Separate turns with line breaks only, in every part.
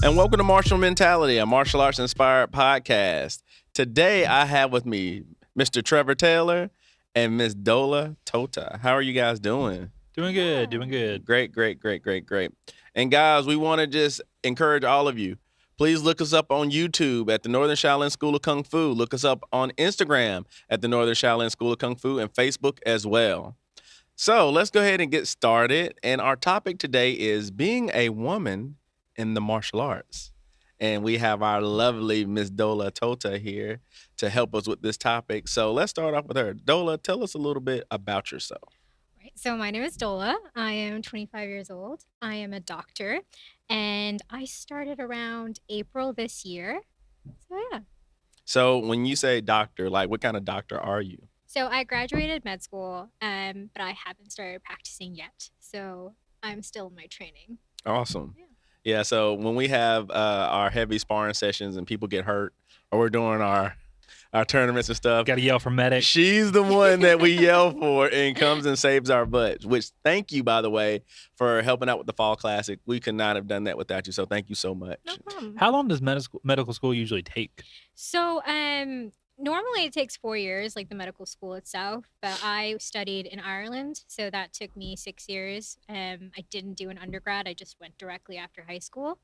and welcome to Martial Mentality, a martial arts inspired podcast. Today, I have with me Mr. Trevor Taylor and Miss Dola Thota. How are you guys doing?
Doing good, doing good.
Great. And guys, we want to just encourage all of you. Please look us up on YouTube at the Northern Shaolin School of Kung Fu. Look us up on Instagram at the Northern Shaolin School of Kung Fu and Facebook as well. So let's go ahead and get started. And our topic today is being a woman in the martial arts. And we have our lovely Miss Dola Thota here to help us with this topic. So let's start off with her. Dola, tell us a little bit about yourself.
Right. So my name is Dola. I am 25 years old. I am a doctor, and I started around April this year. So yeah.
So when you say doctor, like what kind of doctor are you?
So I graduated med school, but I haven't started practicing yet. So I'm still in my training.
Awesome.
Yeah.
Yeah, so when we have our heavy sparring sessions and people get hurt or we're doing our tournaments and stuff,
Got to yell for medic.
she's the one that we yell for and comes and saves our butts, which thank you, by the way, for helping out with the Fall Classic. We could not have done that without you, so thank you so much.
No problem.
How long does medical school usually take?
So normally it takes 4 years, like the medical school itself, but I studied in Ireland, so that took me 6 years. I didn't do an undergrad. I just went directly after high school.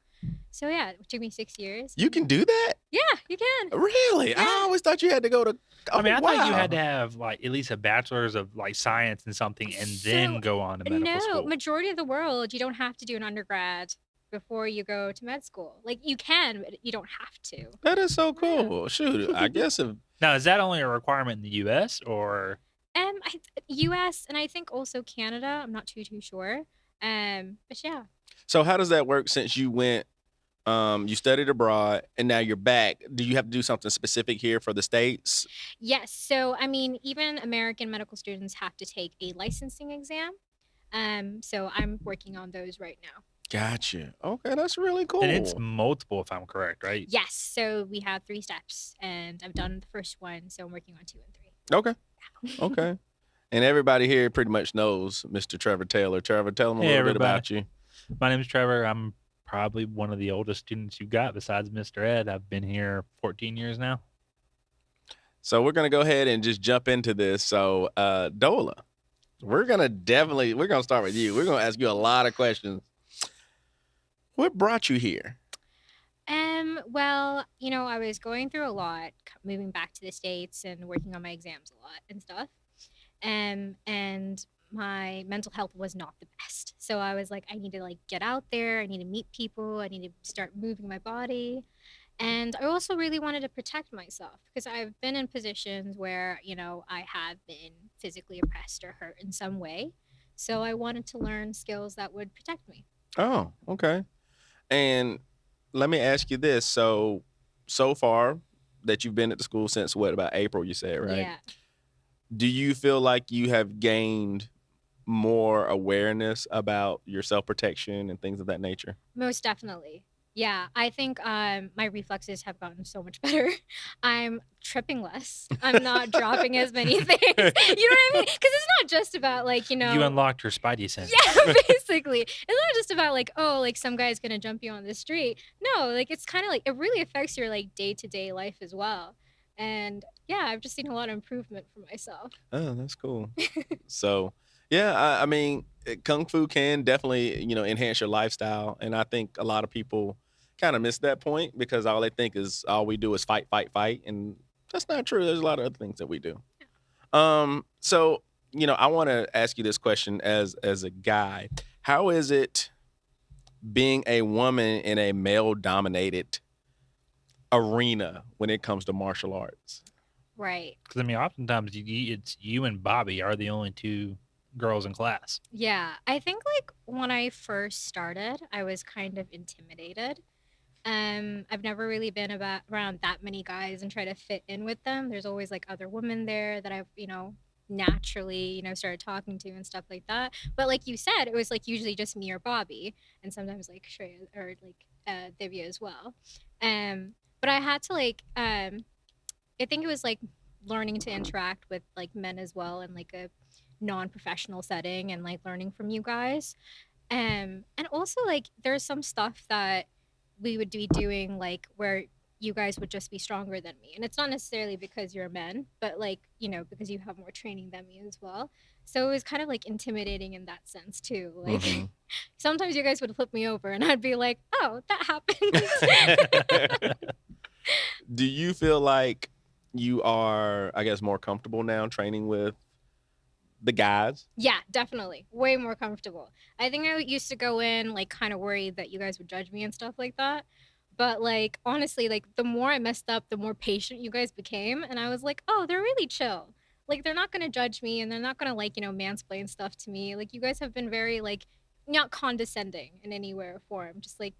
So yeah, it took me 6 years.
You can do that?
Yeah, you can.
Really?
Yeah.
I always thought you had to go to
I mean, I thought you
wow.
had to have like at least a bachelor's of like science and something, and then
So,
go on to medical
No,
school.
majority of the world, you don't have to do an undergrad before you go to med school. Like you can, but you don't have to.
That is so cool. Shoot, I guess if
Now, is that only a requirement in the U.S. or?
U.S. and I think also Canada. I'm not too sure. But yeah.
so. How does that work? Since you went, you studied abroad, and now you're back. Do you have to do something specific here for the States?
Yes. So I mean, even American medical students have to take a licensing exam. So I'm working on those right now.
Gotcha. Okay, that's really cool.
And it's multiple, if I'm correct, right?
Yes. So we have 3 steps, and I've done the first one, so I'm working on 2 and 3.
Okay. Okay. And everybody here pretty much knows Mr. Trevor Taylor. Trevor, tell them a
Hey,
little bit
everybody.
about you.
My name is Trevor. I'm probably one of the oldest students you got besides Mr. Ed. I've been here 14 years now.
So we're gonna go ahead and just jump into this. So Dola, we're gonna start with you. We're gonna ask you a lot of questions. What brought you here?
Well, I was going through a lot, moving back to the States and working on my exams a lot and stuff. And my mental health was not the best. So I was like, I need to like get out there. I need to meet people. I need to start moving my body. And I also really wanted to protect myself because I've been in positions where, I have been physically oppressed or hurt in some way. So I wanted to learn skills that would protect me.
Oh, okay. And let me ask you this. So far that you've been at the school since what, about April, you said, right?
Yeah.
Do you feel like you have gained more awareness about your self-protection and things of that nature?
Most definitely. Yeah, I think my reflexes have gotten so much better. I'm tripping less. I'm not dropping as many things. You know what I mean? Because it's not just about like,
You unlocked your spidey sense.
Yeah, basically. It's not just about like, oh, like some guy's gonna jump you on the street. No, like it's kind of like it really affects your like day-to-day life as well. And yeah, I've just seen a lot of improvement for myself.
Oh, that's cool. So, yeah, I mean, kung fu can definitely, enhance your lifestyle, and I think a lot of people kind of miss that point because all they think is all we do is fight, fight, fight, and that's not true. There's a lot of other things that we do. So, I want to ask you this question as a guy. How is it being a woman in a male-dominated arena when it comes to martial arts?
Right.
Because I mean, oftentimes it's you and Bobby are the only 2 girls in class.
Yeah, I think like when I first started, I was kind of intimidated. I've never really been around that many guys and try to fit in with them. There's always like other women there that I've, naturally, started talking to and stuff like that. But like you said, it was like usually just me or Bobby, and sometimes like Shreya or like Divya as well. But I had to like, I think it was like learning to interact with like men as well in like a non-professional setting and like learning from you guys. And also like there's some stuff that we would be doing like where you guys would just be stronger than me. And it's not necessarily because you're men, but like, because you have more training than me as well. So it was kind of like intimidating in that sense too. Like
Hmm.
sometimes you guys would flip me over and I'd be like, "Oh, that happened."
Do you feel like you are, I guess, more comfortable now training with the guys?
Yeah, definitely. Way more comfortable. I think I used to go in like kind of worried that you guys would judge me and stuff like that. But like honestly, like the more I messed up, the more patient you guys became. And I was like, oh, they're really chill. Like they're not gonna judge me and they're not gonna like, mansplain stuff to me. Like you guys have been very like not condescending in any way or form, just like,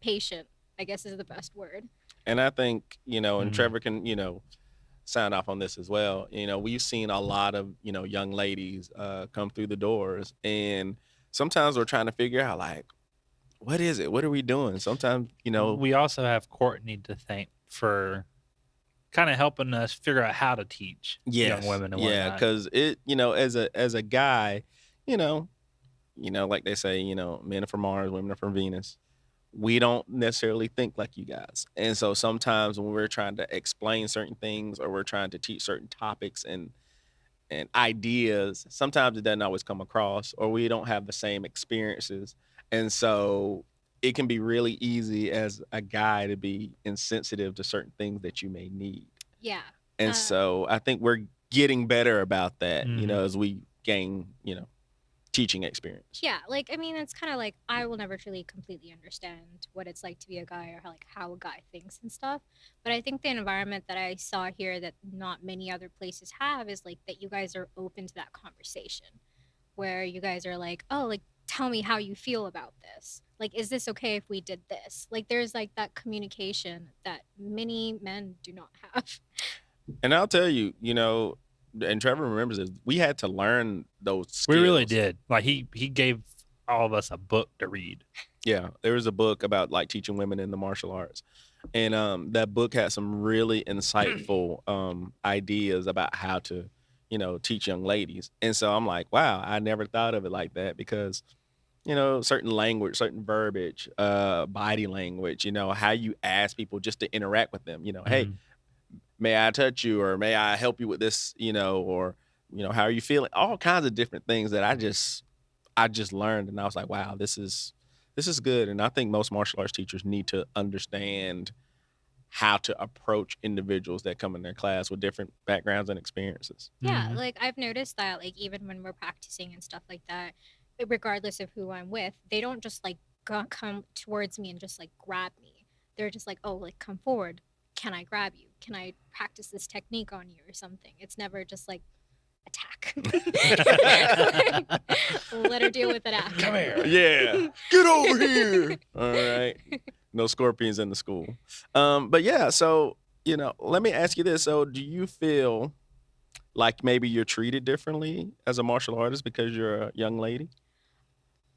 patient, I guess is the best word.
And I think, and
Mm.
Trevor can, sign off on this as well. We've seen a lot of, young ladies come through the doors, and sometimes we're trying to figure out like, what is it? What are we doing? Sometimes,
We also have Courtney to thank for kind of helping us figure out how to teach young
yes,
women and
yeah,
whatnot.
because as a guy, you know, like they say, men are from Mars, women are from Venus. We don't necessarily think like you guys. And so sometimes when we're trying to explain certain things or we're trying to teach certain topics and ideas, sometimes it doesn't always come across or we don't have the same experiences. And so it can be really easy as a guy to be insensitive to certain things that you may need.
Yeah.
And
Uh,
so I think we're getting better about that,
Mhm.
as we gain, teaching experience.
Yeah, like I mean, it's kind of like I will never truly completely understand what it's like to be a guy or how a guy thinks and stuff. But I think the environment that I saw here that not many other places have is like that you guys are open to that conversation, where you guys are like, oh, like tell me how you feel about this. Like, is this okay if we did this? Like, there's like that communication that many men do not have.
And I'll tell you, and Trevor remembers this, we had to learn those
We really
skills.
did. Like he gave all of us a book to read.
Yeah, there was a book about like teaching women in the martial arts. And that book had some really insightful ideas about how to, teach young ladies. And so I'm like, wow, I never thought of it like that because, certain language, certain verbiage, body language, how you ask people just to interact with them, hey,
Mhm.
may I touch you or may I help you with this, or how are you feeling? All kinds of different things that I just learned and I was like, wow, this is good. And I think most martial arts teachers need to understand how to approach individuals that come in their class with different backgrounds and experiences.
Yeah,
Mhm.
like I've noticed that like even when we're practicing and stuff like that, regardless of who I'm with, they don't just like come towards me and just like grab me. They're just like, "Oh, like come forward. Can I grab you? Can I practice this technique on you or something?" It's never just like attack. Like, let her deal with it after.
Come here.
Yeah. Get over here. All right. No scorpions in the school. But yeah, so, let me ask you this. So do you feel like maybe you're treated differently as a martial artist because you're a young lady?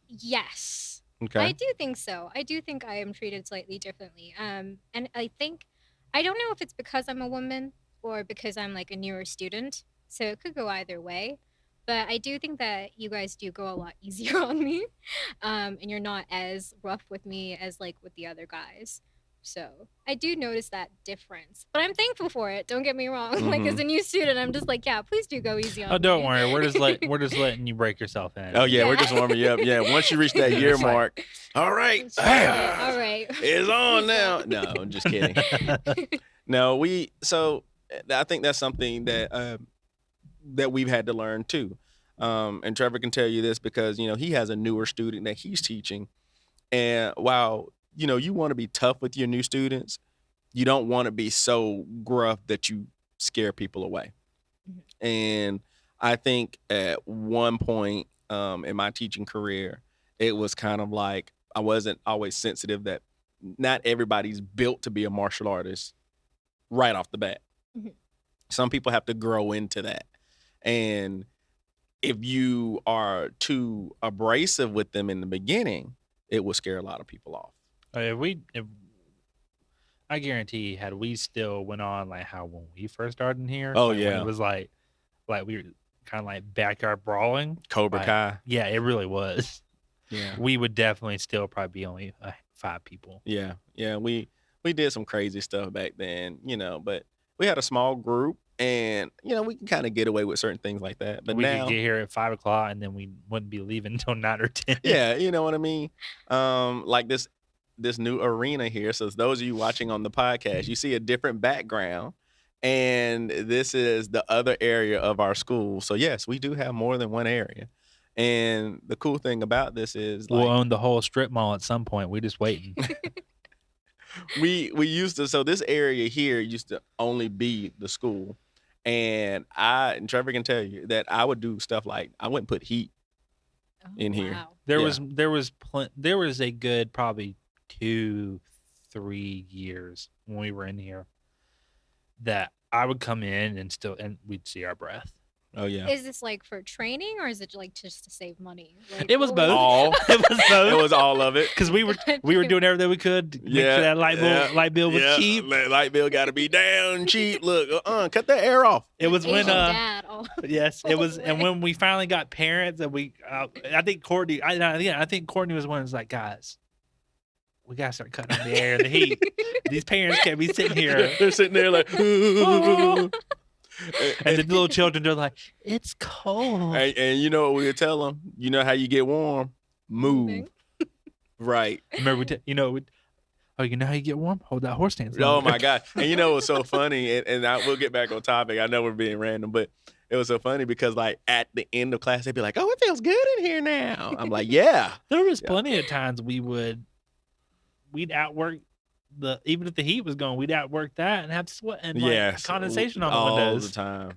Yes. I
Okay.
do think so. I do think I am treated slightly differently. And I think I don't know if it's because I'm a woman or because I'm like a newer student. So it could go either way. But I do think that you guys do go a lot easier on me. And you're not as rough with me as like with the other guys. So I do notice that difference. But I'm thankful for it. Don't get me wrong. Like as
Hmm.
a new student, I'm just like, yeah, please do go easy
Oh,
on
don't
me.
worry. We're just letting you break yourself in.
Oh yeah, we're
Yeah.
just warming you up. Yeah, once you reach that
Yeah,
year
it's like,
mark, all right,
It's just like, all right,
it's on
please
now.
don't.
No, I'm just kidding. No, I think that's something that we've had to learn too. And Trevor can tell you this because he has a newer student that he's teaching, and while you want to be tough with your new students, you don't want to be so gruff that you scare people away.
Mhm.
And I think at one point in my teaching career, it was kind of like I wasn't always sensitive that not everybody's built to be a martial artist right off the bat.
Mhm.
Some people have to grow into that. And if you are too abrasive with them in the beginning, it will scare a lot of people off.
if I guarantee, had we still went on like how when we first started in here,
Oh
like when it
yeah,
was like we were kind of like backyard brawling,
Cobra
like
Kai.
yeah, it really was.
Yeah.
we would definitely still probably be only 5 people.
Yeah. Yeah. We did some crazy stuff back then, but we had a small group and, we can kind of get away with certain things like that. But
We could
now,
get here at 5 o'clock and then we wouldn't be leaving until 9 or 10.
yeah, you know what I mean? Like this new arena here. So those of you watching on the podcast, you see a different background. And this is the other area of our school. So yes, we do have more than one area. And the cool thing about this is
We'll
like
own the whole strip mall at some point. We just waiting.
we used to, so this area here used to only be the school. And Trevor can tell you that I would do stuff like I wouldn't put heat
Oh,
in here.
wow.
There
Yeah.
there was a good probably 2-3 years when we were in here that I would come in and we'd see our breath.
Oh yeah.
Is this like for training or is it like just to save money? Like,
It was
what
both.
All
It was both.
it was all of it.
Because we were doing everything we could to make
Yeah,
sure that light bill was
Yeah,
cheap.
Light bill got to be down cheap. Look, cut that air off.
It was when
Asian dad. Oh,
yes, it was,
all
and
the way.
when we finally got parents, and I think Courtney, I think Courtney was one who's like, guys, we gotta start cutting on the air and the heat. These parents can't be sitting here,
They're sitting there like,
and the little children, they're like, it's cold.
and you know what we would tell them? You know how you get warm? Move.
Moving.
Right.
Remember, you know how you get warm? Hold that horse stance.
Oh my God. And you know what's so funny? We'll get back on topic. I know we're being random, but it was so funny because like at the end of class, they'd be like, "Oh, it feels good in here now." I'm like, "Yeah."
There was plenty of times we'd outwork even if the heat was going, we'd outwork that and have sweat and
Yes.
condensation on the
all
windows.
the time.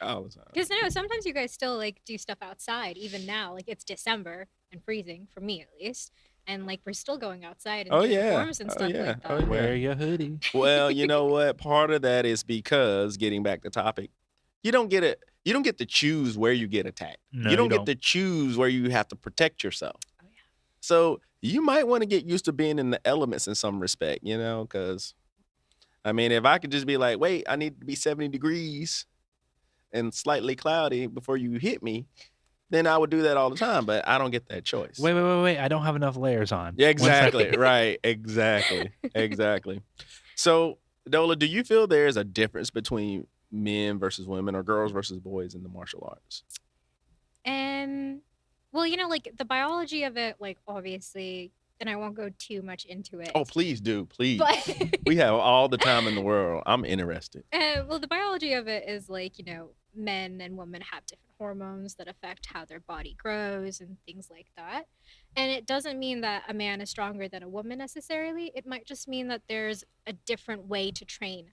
All the time.
Because no, sometimes you guys still like do stuff outside, even now. Like it's December and freezing for me at least, and like we're still going outside and
Oh,
doing
yeah.
forms and
Oh,
stuff
yeah.
like that.
Oh, yeah.
Wear your hoodie.
Well, you know what? Part of that is because getting back to topic, you don't get to choose where you get attacked.
No,
you don't
you
get to choose where you have to protect yourself.
Oh, yeah.
So you might want to get used to being in the elements in some respect, because I mean, if I could just be like, wait, I need to be 70 degrees and slightly cloudy before you hit me, then I would do that all the time. But I don't get that choice.
Wait. I don't have enough layers on.
Yeah,
1
exactly.
second.
Right. Exactly. So, Dola, do you feel there's a difference between men versus women or girls versus boys in the martial arts?
Well, like the biology of it, like obviously, and I won't go too much into it.
Oh, please do. Please.
But
We have all the time in the world. I'm interested.
well, the biology of it is like, men and women have different hormones that affect how their body grows and things like that. And it doesn't mean that a man is stronger than a woman necessarily. It might just mean that there's a different way to train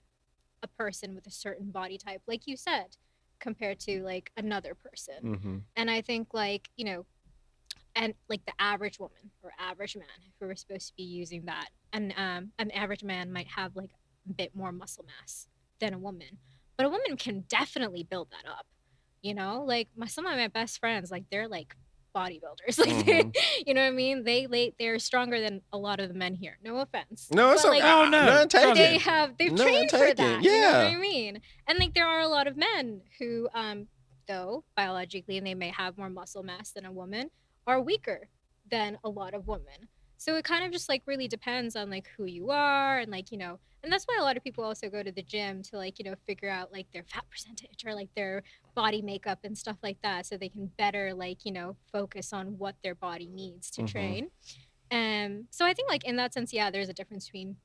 a person with a certain body type, like you said, compared to like another person.
Mm-hmm.
And I think like, and like the average woman or average man, if we were supposed to be using that, and an average man might have like a bit more muscle mass than a woman, but a woman can definitely build that up. Like some of my best friends, like they're like bodybuilders, like
Mhm.
you know what I mean? They're stronger than a lot of the men here. No offense.
No, it's
But,
okay.
like,
Oh, no.
None taken.
they've
None
trained for
taken.
that. You know what I
Yeah.
mean? And like there are a lot of men who, though biologically, and they may have more muscle mass than a woman, are weaker than a lot of women. So it kind of just like really depends on like who you are and like, and that's why a lot of people also go to the gym to like, figure out like their fat percentage or like their body makeup and stuff like that so they can better like, focus on what their body needs to
Mhm.
train. So I think like in that sense, yeah, there's a difference between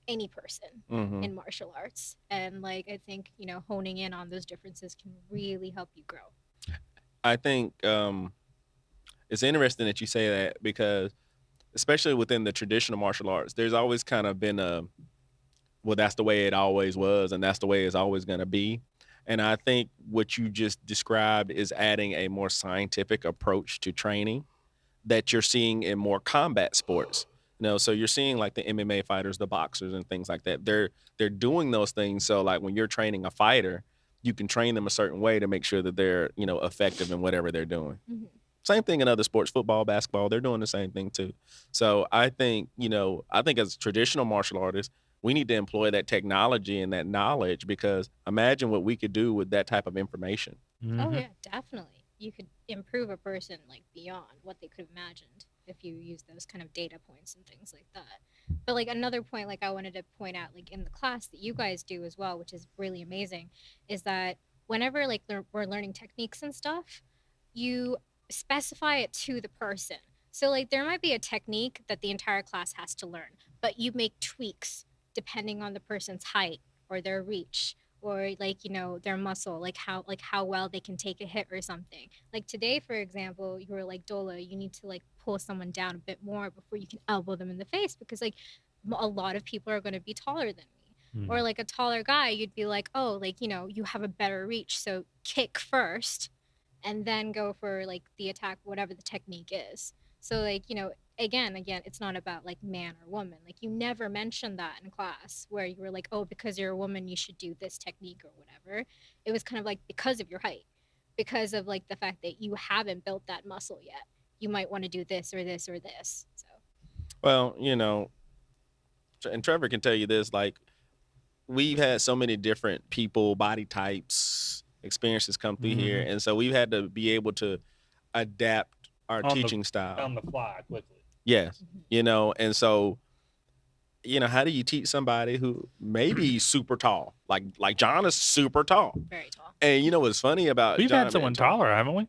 any person
Mhm.
in martial arts. And like I think, honing in on those differences can really help you grow.
I think it's interesting that you say that because, especially within the traditional martial arts, there's always kind of been well, that's the way it always was, and that's the way it's always going to be. And I think what you just described is adding a more scientific approach to training that you're seeing in more combat sports. So you're seeing like the MMA fighters, the boxers, and things like that. They're doing those things. So like when you're training a fighter, you can train them a certain way to make sure that they're effective in whatever they're doing.
Mhm.
Same thing in other sports, football, basketball, they're doing the same thing too. So I think as traditional martial artists, we need to employ that technology and that knowledge because imagine what we could do with that type of information.
Oh
Mhm.
yeah, definitely. You could improve a person like beyond what they could have imagined if you use those kind of data points and things like that. But like another point, like I wanted to point out, like in the class that you guys do as well, which is really amazing, is that whenever like we're learning techniques and stuff, you specify it to the person. So like there might be a technique that the entire class has to learn, but you make tweaks depending on the person's height or their reach or like their muscle, like how well they can take a hit or something. Like today for example, you were like, Dola, you need to like pull someone down a bit more before you can elbow them in the face, because like a lot of people are going to be taller than me. Or like a taller guy, you'd be like, oh, like you have a better reach, so kick first and then go for like the attack, whatever the technique is. So like again, it's not about like man or woman. Like you never mentioned that in class where you were like, oh, because you're a woman you should do this technique or whatever. It was kind of like because of your height, because of like the fact that you haven't built that muscle yet, you might want to do this or this or this. So
Well, and Trevor can tell you this, like we've had so many different people, body types, experiences come through here, and so we've had to be able to adapt our teaching style
on the fly quickly.
Yes, and so how do you teach somebody who may be super tall, like John is super tall,
very tall.
and what's funny about
We've
John
had someone
being tall?
taller, haven't we?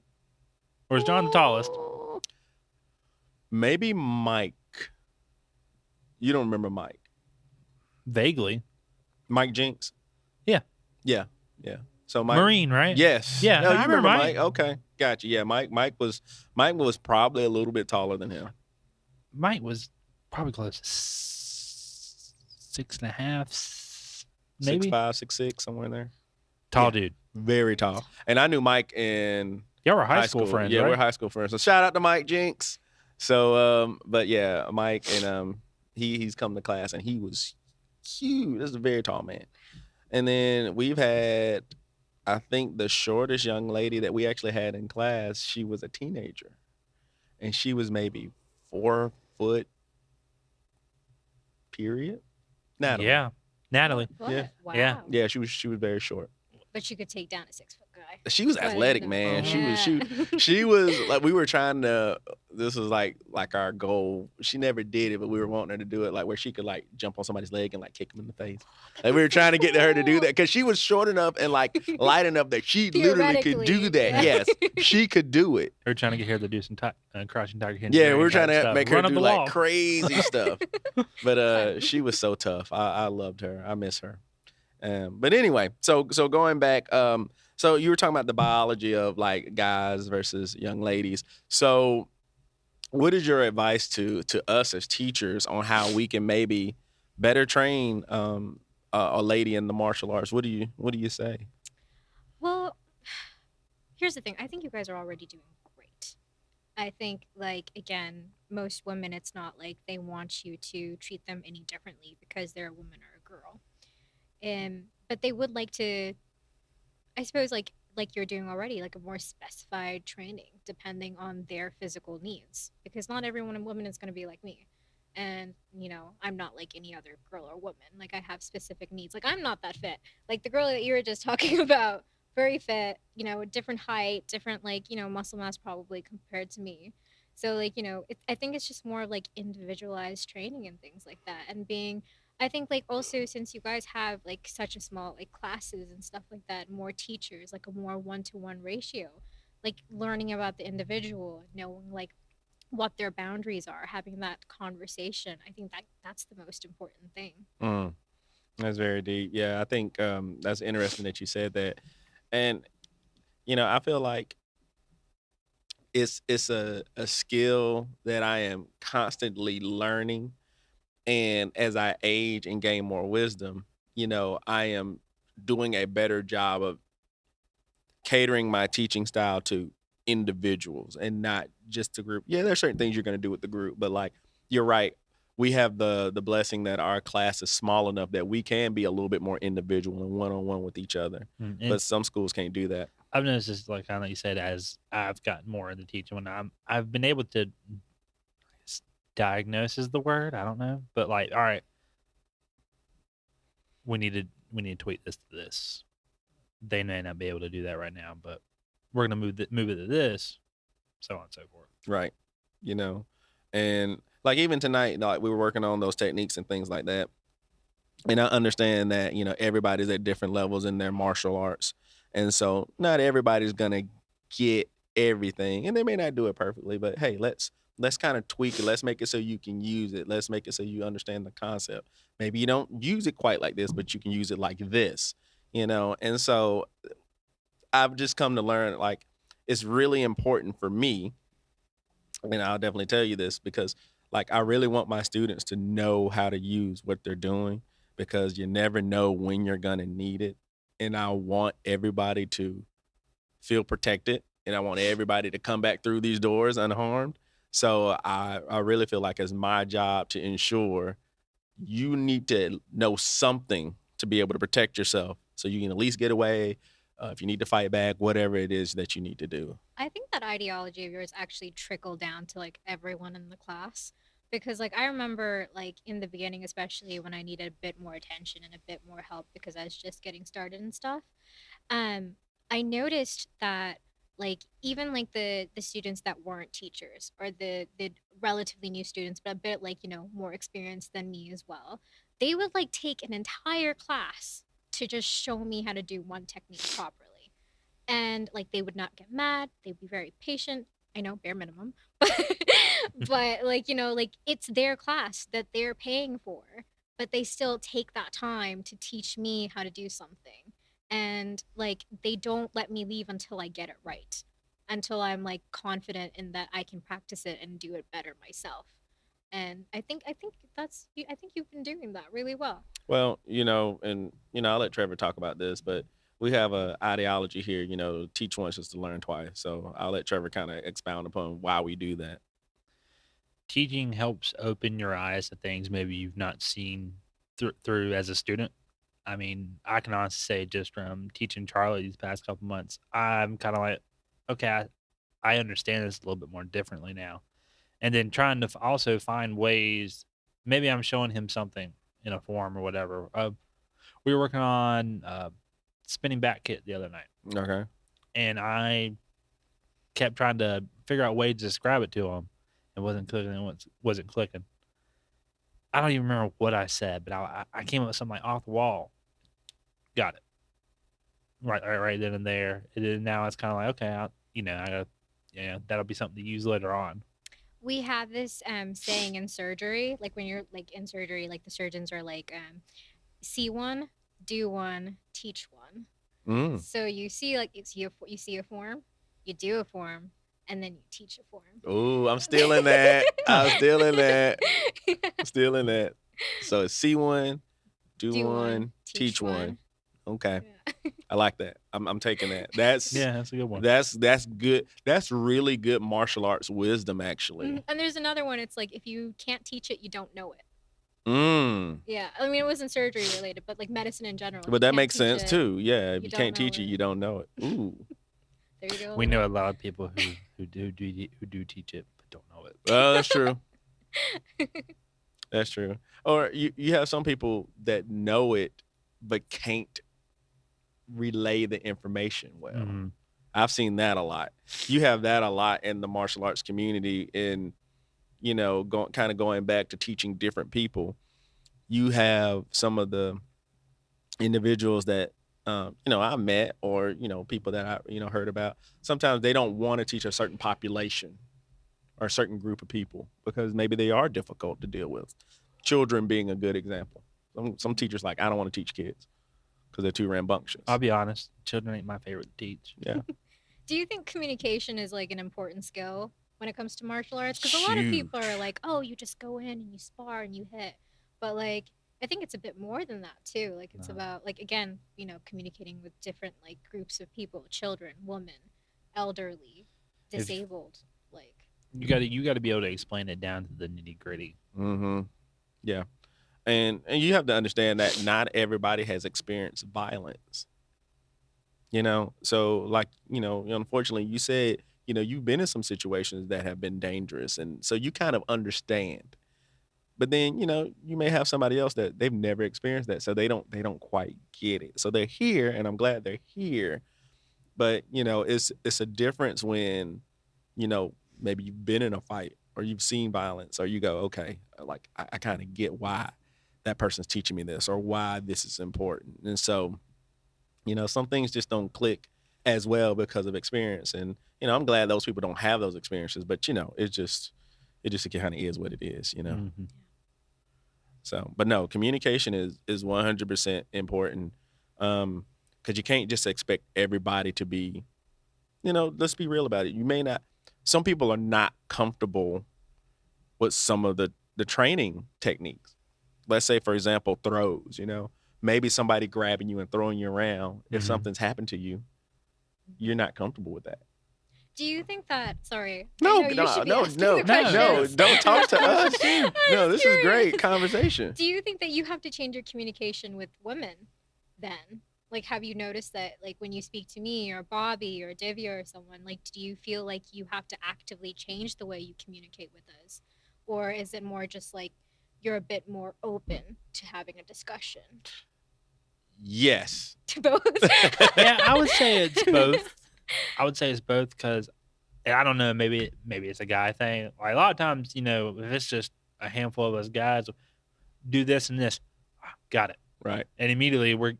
Or is John the tallest?
Maybe Mike. You don't remember Mike?
Vaguely.
Mike Jinks?
Yeah.
Yeah. So Mike,
Marine, right?
Yes.
Yeah,
No,
I
you
remember
remember
Mike.
Mike? Okay, gotcha. Yeah, Mike was probably a little bit taller than him.
Mike was probably close to 6.5, maybe
6'5", 6'6", somewhere in there.
tall
Yeah.
dude.
Very tall. And I knew Mike in
Y'all were high school friends,
Yeah,
right?
we're high school friends. So shout out to Mike Jinks. So, but yeah, Mike and he's come to class and he was huge. This is a very tall man. And then we've had, I think the shortest young lady that we actually had in class, she was a teenager, and she was maybe 4 foot. Period. Natalie.
Yeah, Natalie.
Yeah.
Wow.
Yeah, she was very short.
But you could take down a 6 foot guy.
She was
But,
athletic, man.
yeah.
She was like, we were trying to. This was like our goal. She never did it, but we were wanting her to do it, like where she could like jump on somebody's leg and like kick him in the face. Like we were trying to get her to do that because she was short enough and like light enough that she literally could do that.
Yeah.
Yes, she could do it.
We were trying to get her to do some crouching tiger hidden
Yeah,
dragon
we were
type
trying to
stuff.
make her
Run up
do
the
like
wall.
crazy stuff. But she was so tough. I loved her. I miss her. But anyway, so going back, so you were talking about the biology of like guys versus young ladies. So what is your advice to us as teachers on how we can maybe better train a lady in the martial arts? What do you say?
Well, here's the thing. I think you guys are already doing great. I think, like, again, most women, it's not like they want you to treat them any differently because they're a woman or a girl. But they would like to, I suppose, like you're doing already, like a more specified training depending on their physical needs. Because not everyone and woman is going to be like me. And, I'm not like any other girl or woman. Like, I have specific needs. Like, I'm not that fit. Like, the girl that you were just talking about, very fit, different height, different, like, muscle mass probably compared to me. So, like, I think it's just more of like individualized training and things like that. And I think, like, also since you guys have like such a small, like, classes and stuff like that, more teachers, like a more one-to-one ratio, like learning about the individual, knowing like what their boundaries are, having that conversation. I think that's the most important thing.
Mm, that's very deep. Yeah, I think that's interesting that you said that. And I feel like it's a skill that I am constantly learning, and as I age and gain more wisdom, I am doing a better job of catering my teaching style to individuals and not just the group. Yeah, there's certain things you're going to do with the group, but like you're right. We have the blessing that our class is small enough that we can be a little bit more individual and one-on-one with each other.
And
But some schools can't do that.
I've noticed this, like kind of like you said, as I've gotten more into teaching, when I've been able to diagnose is the word, I don't know, but like, all right, we need to tweak this to this. They may not be able to do that right now, but we're gonna move it to this, so on and so forth.
Right. You know, And like even tonight, like we were working on those techniques and things like that. And I understand that, everybody's at different levels in their martial arts. And so not everybody's gonna get everything. And they may not do it perfectly, but hey, let's kind of tweak it. Let's make it so you can use it. Let's make it so you understand the concept. Maybe you don't use it quite like this, but you can use it like this. And so I've just come to learn like it's really important for me, and I'll definitely tell you this because like I really want my students to know how to use what they're doing because you never know when you're going to need it. And I want everybody to feel protected and I want everybody to come back through these doors unharmed. So I really feel like it's my job to ensure you need to know something to be able to protect yourself so you can at least get away. If you need to fight back, whatever it is that you need to do.
I think that ideology of yours actually trickled down to like everyone in the class because like I remember like in the beginning especially when I needed a bit more attention and a bit more help because I was just getting started and stuff. um I noticed that like even like the students that weren't teachers or the relatively new students but a bit like more experienced than me as well, they would like take an entire class to just show me how to do one technique properly. And like they would not get mad, they'd be very patient. I know, bare minimum. But like like it's their class that they're paying for, but they still take that time to teach me how to do something. And like they don't let me leave until I get it right, until I'm like confident in that I can practice it and do it better myself. And I think that's I think you've been doing that really well.
Well, and I'll let Trevor talk about this, but we have a ideology here, teach once is to learn twice. So I'll let Trevor kind of expound upon why we do that.
Teaching helps open your eyes to things maybe you've not seen through as a student. I mean, I can honestly say just from teaching Charlie these past couple months, I'm kind of like, okay, I understand this a little bit more differently now. And then trying to also find ways, maybe I'm showing him something in a form or whatever. We were working on spinning back kit the other night,
Okay.
and I kept trying to figure out ways to describe it to him. It wasn't clicking. Wasn't clicking. I don't even remember what I said, but I came up with something like off the wall. Got it right then and there. And then now it's kind of like okay, I got yeah, that'll be something to use later on.
We have this saying in surgery, like when you're like in surgery, like the surgeons are like see one, do one, teach one.
Mm.
So you see like you see a form, you do a form, and then you teach a form.
Oh, I'm still in that. I'm still in that. Still in that. So it's see one, do
Do one,
one,
teach
teach one.
one.
Okay.
Yeah.
I like that. I'm taking that. That's
Yeah, that's a good one.
that's good. That's really good martial arts wisdom actually.
And there's another one. It's like if you can't teach it, you don't know it.
Mm.
Yeah, I mean it wasn't surgery related, but like medicine in general. If
But
you
that
can't
makes
teach
sense
it,
too. Yeah, if
you
you
don't
can't
know
teach it,
it.
you don't know it. Ooh.
There you go.
We know a lot of people who do teach it but don't know it.
Well, that's true. That's true. Or you have some people that know it but can't relay the information well.
Hmm.
I've seen that a lot. You have that a lot in the martial arts community in, kind of going back to teaching different people. You have some of the individuals that I met or, people that I, heard about. Sometimes they don't want to teach a certain population or a certain group of people because maybe they are difficult to deal with. Children being a good example. Some teachers like I don't want to teach kids because they're too rambunctious.
I'll be honest, children ain't my favorite to teach.
Yeah.
Do you think communication is like an important skill when it comes to martial arts? Because a lot of people
Huge.
are like, oh, you just go in and you spar and you hit. But like, I think it's a bit more than that too. Like, it's
Uh,
about, like, again, communicating with different like groups of people, children, women, elderly,
if
disabled. Like,
you got to be able to explain it down to the nitty gritty.
Mm-hmm. Yeah. And you have to understand that not everybody has experienced violence. So like, unfortunately you said, you've been in some situations that have been dangerous and so you kind of understand. But then, you may have somebody else that they've never experienced that, so they don't quite get it. So they're here and I'm glad they're here. But, it's a difference when, maybe you've been in a fight or you've seen violence, or you go, okay, like I kind of get why that person's teaching me this or why this is important. And so, some things just don't click as well because of experience. And, I'm glad those people don't have those experiences, but it just kind of is what it is.
Mhm.
So, but no, communication is 100% important. Cause you can't just expect everybody to be, let's be real about it. You may not, some people are not comfortable with some of the training techniques. Let's say, for example, throws. Maybe somebody grabbing you and throwing you around. If
Mhm.
something's happened to you, you're not comfortable with that.
Do you think that? Sorry, I
No,
know you
no,
should be
no,
asking the
no,
No,
no.
questions.
Don't talk to us.
I'm
No,
just
this is great
curious.
conversation.
Do you think that you have to change your communication with women then? Like, have you noticed that, like, when you speak to me or Bobby or Divya or someone, like, do you feel like you have to actively change the way you communicate with us? Or is it more just like you're a bit more open to having a discussion?
Yes.
To both?
Yeah, I would say it's both. I would say it's both because I don't know. Maybe it's a guy thing. Like a lot of times, if it's just a handful of us guys, do this and this, got it,
Right.
and immediately we're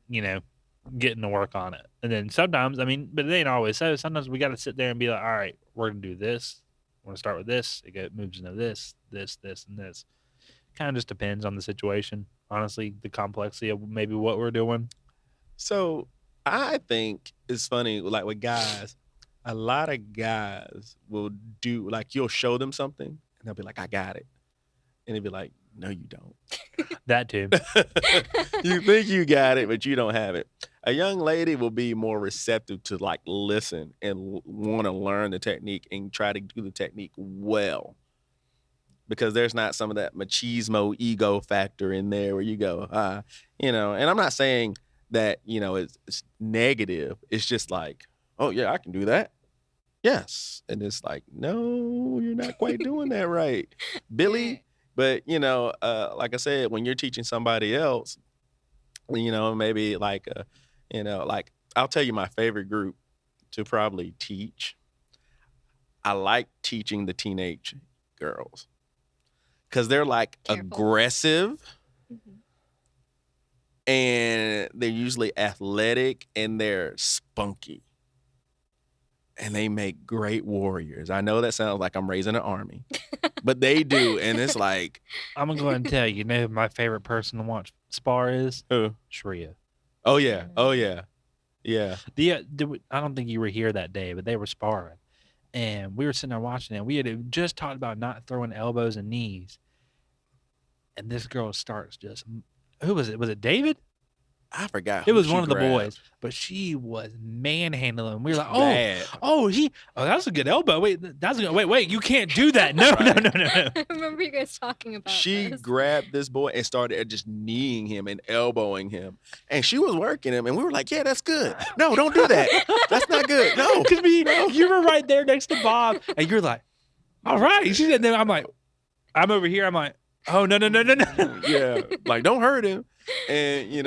getting to work on it. And then sometimes, but it ain't always so. Sometimes we got to sit there and be like, all right, we're gonna do this. We're gonna start with this. Moves into this, this, and this. Kind of just depends on the situation. Honestly, the complexity of maybe what we're doing.
So I think it's funny, like with guys, a lot of guys will do like you'll show them something and they'll be like, I got it. And they'll be like, no, you don't.
That too.
You think you got it, but you don't have it. A young lady will be more receptive to like listen and want to learn the technique and try to do the technique well. Because there's not some of that machismo ego factor in there where you go, and I'm not saying that, it's negative. It's just like, oh yeah, I can do that. Yes. And it's like, no, you're not quite doing that right,
Yeah.
Billy. But, like I said, when you're teaching somebody else, maybe like I'll tell you my favorite group to probably teach. I like teaching the teenage girls because they're like
Careful.
aggressive
Mhm.
and they're usually athletic and they're spunky and they make great warriors. I know that sounds like I'm raising an army, but they do. And it's like,
I'm gonna go ahead and tell you. You know who my favorite person to watch spar is?
oh,
Shreya.
oh yeah, oh yeah, yeah.
I don't think you were here that day, but they were sparring, and we were sitting there watching it. We had just talked about not throwing elbows and knees, and this girl starts just. Who was it? Was it David?
I forgot
It
who
was
she
one of the boys,
grabbed.
but she was manhandling. We were like,
Bad.
that's a good elbow. Wait, wait, you can't do that. No, no, no, no, no.
I remember you guys talking about
She
this.
grabbed this boy and started just kneeing him and elbowing him. And she was working him. And we were like, yeah, that's good. No, don't do that. That's not good. No.
Because you were right there next to Bob, and you're like, all right. She said, then I'm like, I'm over here. I'm like, oh no, no, no, no, no.
Yeah. Like, don't hurt him. And,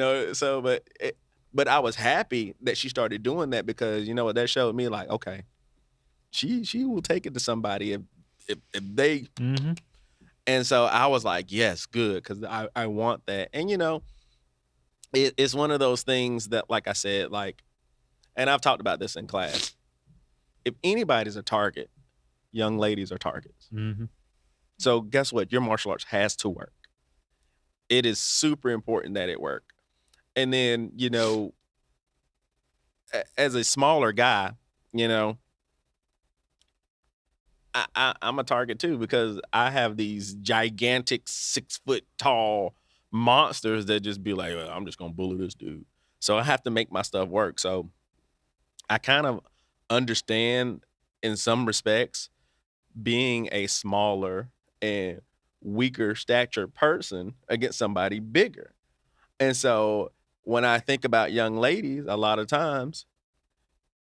but I was happy that she started doing that because, what that showed me, like, okay, she will take it to somebody if they.
Mm-hmm.
And so I was like, yes, good, because I want that. And, it's one of those things that, like I said, like, and I've talked about this in class. If anybody's a target, young ladies are targets.
Mm-hmm.
So guess what? Your martial arts has to work. It is super important that it work. And then, as a smaller guy, I'm a target too because I have these gigantic 6 foot tall monsters that just be like, well, I'm just gonna bully this dude. So I have to make my stuff work. So I kind of understand in some respects being a smaller and weaker stature person against somebody bigger. And so when I think about young ladies, a lot of times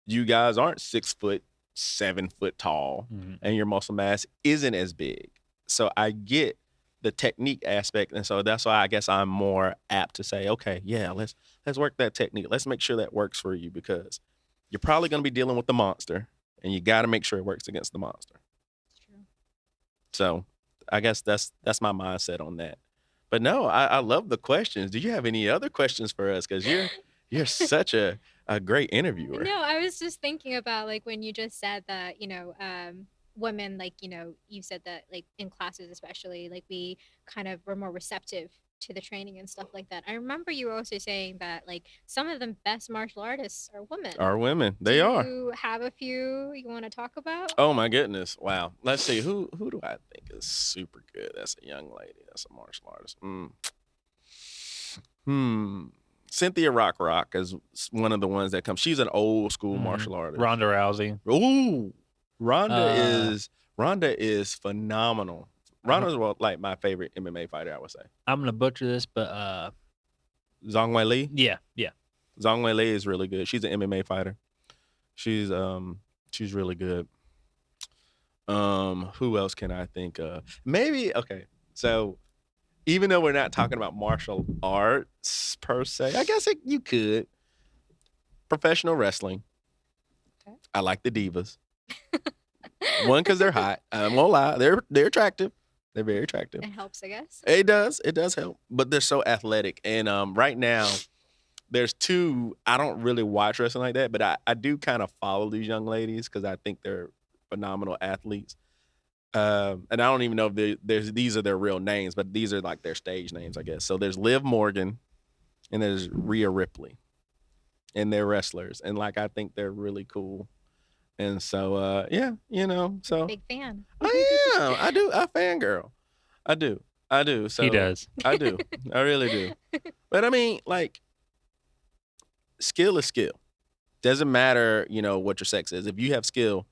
you guys aren't 6 foot, 7 foot tall,
Mm-hmm.
and your muscle mass isn't as big. So I get the technique aspect, and so that's why I guess I'm more apt to say, okay, yeah, let's work that technique. Let's make sure that works for you because you're probably going to be dealing with the monster, and you got to make sure it works against the monster.
It's true.
So I guess that's my mindset on that. But no, I love the questions. Do you have any other questions for us? Because you're such a great interviewer.
No, I was just thinking about like when you just said that, women, like, you said that like in classes especially, like we kind of were more receptive to the training and stuff like that. I remember you were also saying that like some of the best martial artists are women.
Are women?
Do
They are.
you have a few you want to talk about?
Oh my goodness! Wow. Let's see who do I think is super good. That's a young lady. That's a martial artist. Hmm. Cynthia Rock is one of the ones that comes. She's an old school martial artist.
Ronda Rousey.
Ooh,
Uh,
Ronda is phenomenal.
I'm,
Ronda's like my favorite MMA fighter. I would say.
I'm gonna butcher this, but
Zhang Wei Li.
yeah.
Zhang Wei Li is really good. She's an MMA fighter. She's she's really good. Who else can I think of? Maybe okay. So even though we're not talking about martial arts per se, I guess you could. Professional wrestling.
Okay.
I like the divas. One, because they're hot. I won't lie. They're attractive. They're very attractive.
It helps, I guess.
It does. It does help. But they're so athletic. And right now, there's two. I don't really watch wrestling like that, but I do kind of follow these young ladies because I think they're phenomenal athletes. And I don't even know if there's these are their real names, but these are like their stage names, I guess. So there's Liv Morgan and there's Rhea Ripley, and they're wrestlers, and like I think they're really cool. And so yeah, so
Big fan.
I am. I do. I fangirl. I do. I do. So
He does.
I do. I really do. But I mean, like, skill is skill. Doesn't matter, what your sex is. If you have skill,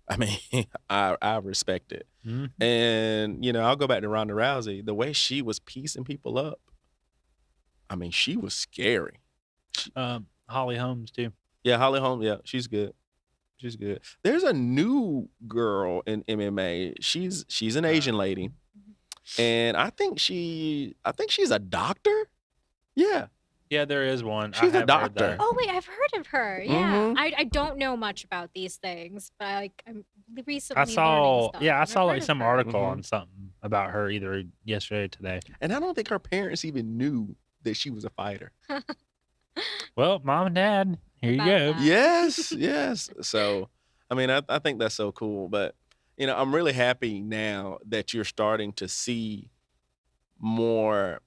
I mean, I respect it.
Mhm.
And, I'll go back to Ronda Rousey. The way she was piecing people up, I mean, she was scary.
Holly Holmes too.
Yeah, Holly Holm, yeah, she's good. She's good. There's a new girl in MMA. She's an Asian lady. And I think she's a doctor. Yeah.
Yeah, there is one.
She's a
I have heard
doctor.
that.
Oh wait, I've heard of her. Yeah,
Mhm.
I don't know much about these things, but I'm recently
I saw
learning stuff.
yeah, I
and I've
saw
heard
like
of
some
her.
article
Mhm.
on something about her either yesterday or today.
And I don't think her parents even knew that she was a fighter.
Well, mom and dad, here you
About
go.
that.
Yes, yes. So, I mean, I think that's so cool. But, I'm really happy now that you're starting to see more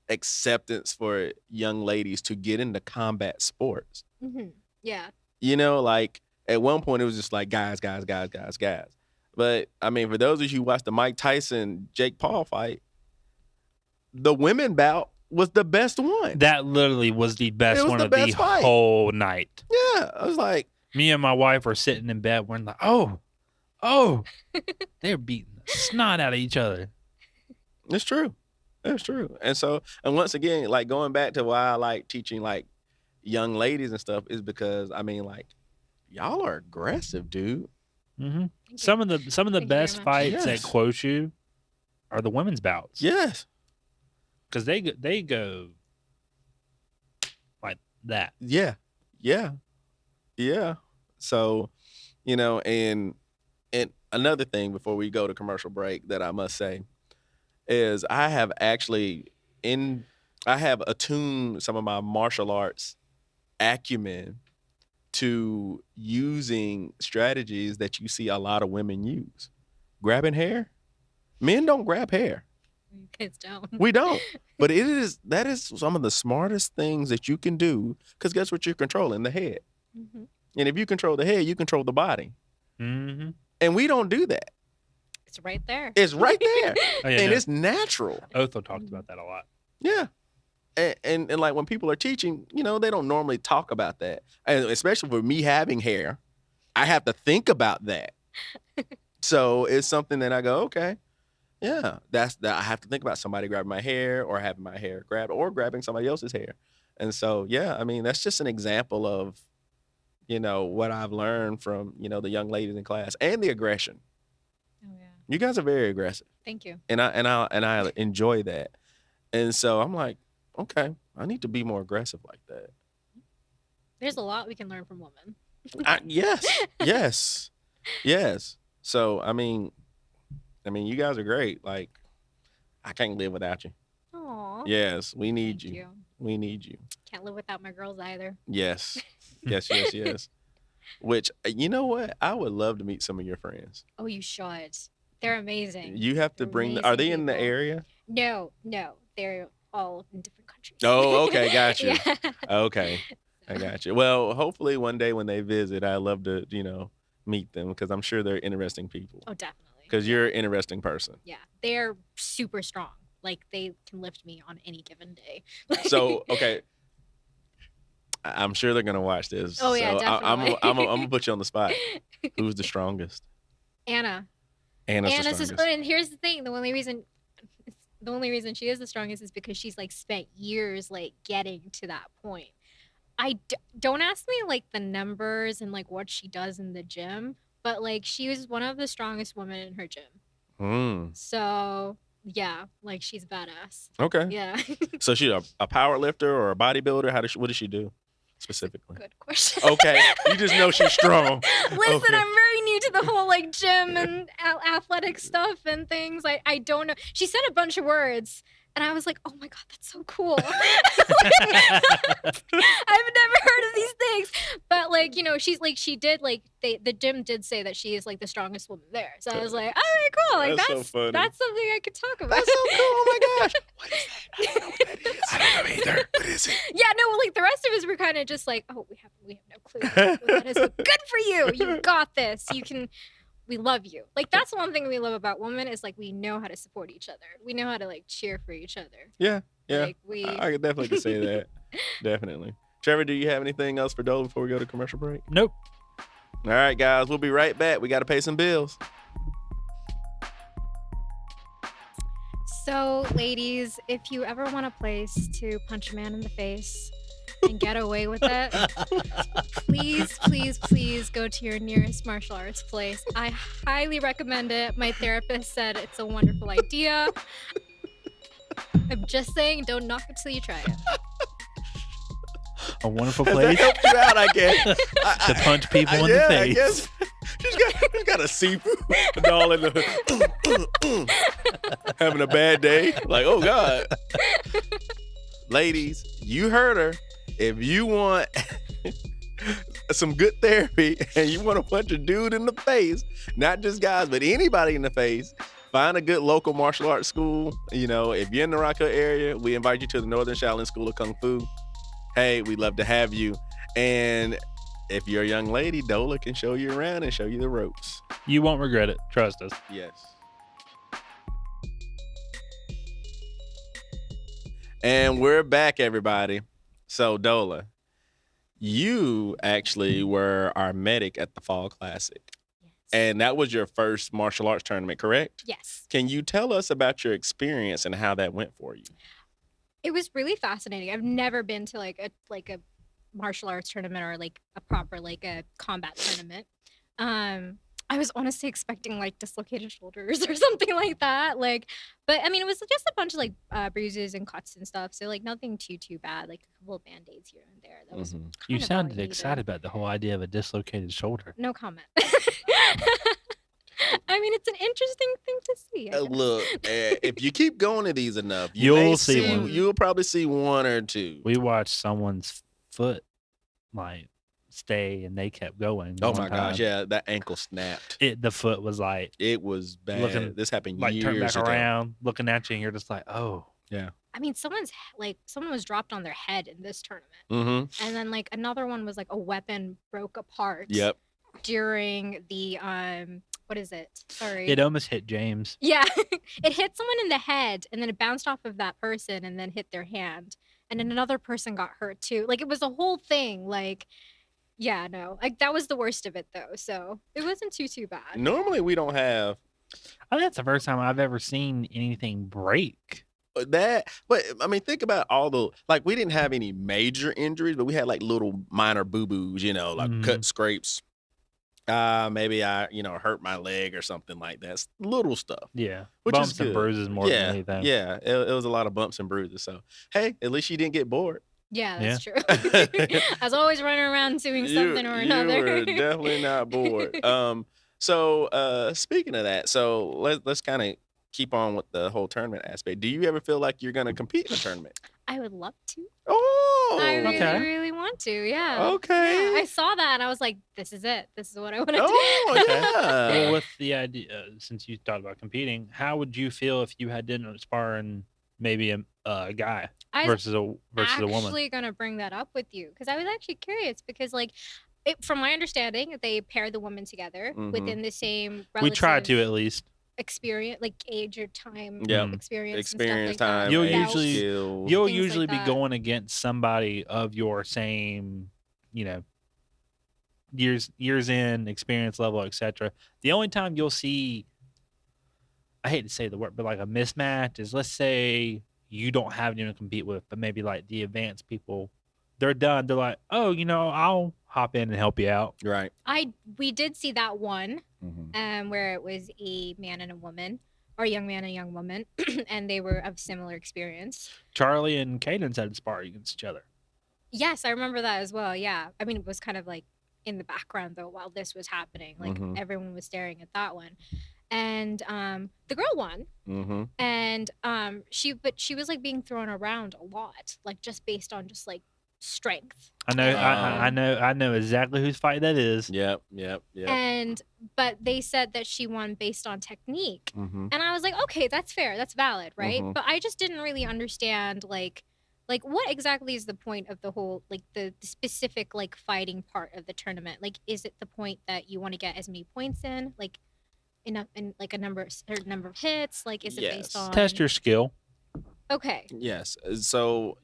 acceptance for young ladies to get into combat sports.
Hmm. Yeah.
Like at one point it was just like guys, guys, guys, guys, guys. But I mean, for those of you who watched the Mike Tyson Jake Paul fight, the women bout was the best one.
That literally was the best
was
one
the
of the
best fight.
whole night.
Yeah, I was like,
Me and my wife were sitting in bed. We're like, they're beating the snot out of each other.
it's true. It's true. And once again, like going back to why I like teaching like young ladies and stuff is because I mean, like, y'all are aggressive, dude.
Mm-hmm.
Thank
Some
you.
of the
Thank you very
best
much.
fights
Yes.
at Quoshu are the women's bouts.
Yes.
Because they go like that.
Yeah. Yeah. Yeah. So, and another thing before we go to commercial break that I must say is I have attuned some of my martial arts acumen to using strategies that you see a lot of women use. Grabbing hair. Men don't grab hair.
Kids don't.
We don't. But that is some of the smartest things that you can do because guess what you're controlling? The head.
Hmm.
And if you control the head, you control the body.
Mm-hmm.
And we don't do that.
It's right there.
It's right there.
Oh, yeah,
And
no.
it's natural.
Otho talked about that a lot.
Yeah. And like when people are teaching, they don't normally talk about that. And especially for me having hair, I have to think about that. So it's something that I go, okay, yeah, that's that. I have to think about somebody grabbing my hair or having my hair grabbed or grabbing somebody else's hair. And so, yeah, I mean, that's just an example of, what I've learned from, the young ladies in class and the aggression.
Oh yeah.
You guys are very aggressive.
Thank you.
And I enjoy that. And so I'm like, okay, I need to be more aggressive like that.
There's a lot we can learn from women.
Yes, yes, yes. So I mean, I mean, you guys are great. Like, I can't live without you.
Aw.
Yes, we need
Thank
you.
you.
We need you.
Can't live without my girls either.
Yes. Yes, yes, yes. Which, you know what? I would love to meet some of your friends.
Oh, you should. They're amazing.
You have to
They're
bring are they
amazing
in the
people.
area?
No, they're all in different countries.
Oh, okay, got you.
Yeah.
Okay, I got you. Well, hopefully one day when they visit, I'd love to, meet them because I'm sure they're interesting people.
Oh, definitely.
Because you're an interesting person.
Yeah, they're super strong. Like they can lift me on any given day.
So, okay, I'm sure they're gonna watch this.
Oh yeah,
so
definitely.
I'm gonna put you on the spot. Who's the strongest?
Anna.
Anna's the
Anna's
strongest.
and here's the thing: the only reason she is the strongest is because she's like spent years like getting to that point. Don't ask me like the numbers and like what she does in the gym, but like she was one of the strongest women in her gym. So yeah, like she's badass.
Okay.
Yeah.
So she's a power lifter or a bodybuilder? What does she do specifically?
Good question.
Okay, you just know she's strong.
Listen,
Okay.
I'm very new to the whole like gym and athletic stuff and things. I don't know. She said a bunch of words, and I was like, oh my god, that's so cool. I've never heard of these things, but like she did like the gym did say that she is like the strongest woman there. So I was like, all right, cool. Like
That's so funny.
that's something I could talk about.
That's so cool. Oh my gosh. What is that? I don't know what that is. I don't know either. What is it?
Yeah, no, like the rest of us were kind of just like, oh, we have no clue what that is. But good for you. You got this. We love you. Like that's one thing we love about women is like we know how to support each other. We know how to like cheer for each other.
Yeah.
Like
I definitely could say that. Definitely. Trevor, do you have anything else for Dola before we go to commercial break?
Nope.
All right, guys, we'll be right back. We got to pay some bills.
So, ladies, if you ever want a place to punch a man in the face and get away with it, please, please, please go to your nearest martial arts place. I highly recommend it. My therapist said it's a wonderful idea. I'm just saying, don't knock it till you try it.
A wonderful
That
place
helped you out, I guess.
to punch people in the
I
face.
guess. She's got a seafood doll in the having a bad day. Like, oh God. Ladies, you heard her. If you want some good therapy and you want to punch a dude in the face, not just guys, but anybody in the face, find a good local martial arts school. If you're in the Rock Hill area, we invite you to the Northern Shaolin School of Kung Fu. Hey, we'd love to have you. And if you're a young lady, Dola can show you around and show you the ropes.
You won't regret it. Trust us.
Yes. And we're back, everybody. So, Dola, you actually were our medic at the Fall Classic.
Yes.
And that was your first martial arts tournament, correct?
Yes.
Can you tell us about your experience and how that went for you?
It was really fascinating. I've never been to like a martial arts tournament or like a proper like a combat tournament. I was honestly expecting like dislocated shoulders or something like that. But I mean, it was just a bunch of like bruises and cuts and stuff. So like nothing too bad. Like a couple of band-aids here and there. That was kind
You
of all I
sounded
needed.
excited about the whole idea of a dislocated shoulder.
No comment. I mean, it's an interesting thing to see. I guess.
Look, if you keep going to these enough,
You'll see one.
You'll probably see one or two.
We watched someone's foot like stay and they kept going.
Oh
one
my gosh,
time.
yeah, that ankle snapped.
The foot was like
It was bad. This happened
like
years
turned back
ago.
around, looking at you, and you're just like, oh.
Yeah.
I mean, someone was dropped on their head in this tournament,
Mm-hmm.
and then like another one was like a weapon broke apart.
Yep.
During the what is it? Sorry.
It almost hit James.
Yeah, it hit someone in the head, and then it bounced off of that person, and then hit their hand, and then another person got hurt too. Like it was a whole thing. Like, yeah, no, like that was the worst of it though. So it wasn't too bad.
Normally we don't have
I think that's the first time I've ever seen anything break.
that, but I mean, think about all the we didn't have any major injuries, but we had like little minor boo-boos, like cut scrapes. Maybe I, hurt my leg or something like that. It's little stuff.
Yeah.
Which
Bumps
is
and
good.
bruises more
Yeah,
than anything.
yeah. It was a lot of bumps and bruises. So hey, at least you didn't get bored.
Yeah, that's true. I was always running around doing something or another.
You were definitely not bored. So, speaking of that, so let's kind of keep on with the whole tournament aspect. Do you ever feel like you're gonna compete in a tournament?
I would love to. I really,
Oh,
Okay.
really want to. Yeah. Yeah.
okay.
I saw that and I was like, this is it. This is what I want to
Oh,
Okay. Well,
yeah.
with the idea, since you talked about competing, how would you feel if you had dinner sparring maybe a guy
I was
versus a woman?
actually gonna bring that up with you because I was actually curious because like from my understanding, they pair the women together
Mhm.
within the same
We try
relative
to at least.
experience, like age or time
Yep.
Mm.
experience and stuff
Experience,
like that,
time,
You'll
age,
usually
belts,
skill.
you'll
things like
usually be
that.
going against somebody of your same, you know, years in experience level, etc. The only time you'll see, I hate to say the word, but like a mismatch is, let's say you don't have anyone to compete with, but maybe like the advanced people, they're done. They're like, oh, I'll hop in and help you out.
Right.
We did see that one,
Mhm.
where it was a man and a woman, or a young man and a young woman, and they were of similar experience.
Charlie and Cadence had to spar against each other.
Yes, I remember that as well. Yeah, I mean, it was kind of like in the background though while this was happening. Like
Mhm.
everyone was staring at that one, and the girl won,
Mhm.
and she was like being thrown around a lot, like just based on just like strength
I know, I
and
know, I know exactly whose fight that is.
Yep. Yep. Yep.
and but they said that she won based on technique,
Mhm.
and I was like, okay, that's fair, that's valid, right?
Mhm.
But I just didn't really understand like what exactly is the point of the whole like the specific like fighting part of the tournament. Like, is it the point that you want to get as many points in, like enough in like a certain number of hits? Like, is it based
Yes.
Test
on
your skill.
okay?
Yes. So,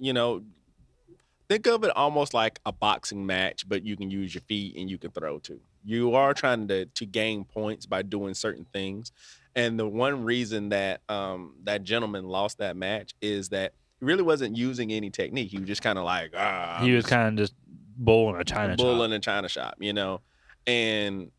think of it almost like a boxing match, but you can use your feet and you can throw too. You are
Okay.
trying to gain points by doing certain things. And the one reason that that gentleman lost that match is that he really wasn't using any technique. He was just kind of like,
He
I'm
was
just
kind of just bull in a
a
china
bull
shop.
in a china shop. And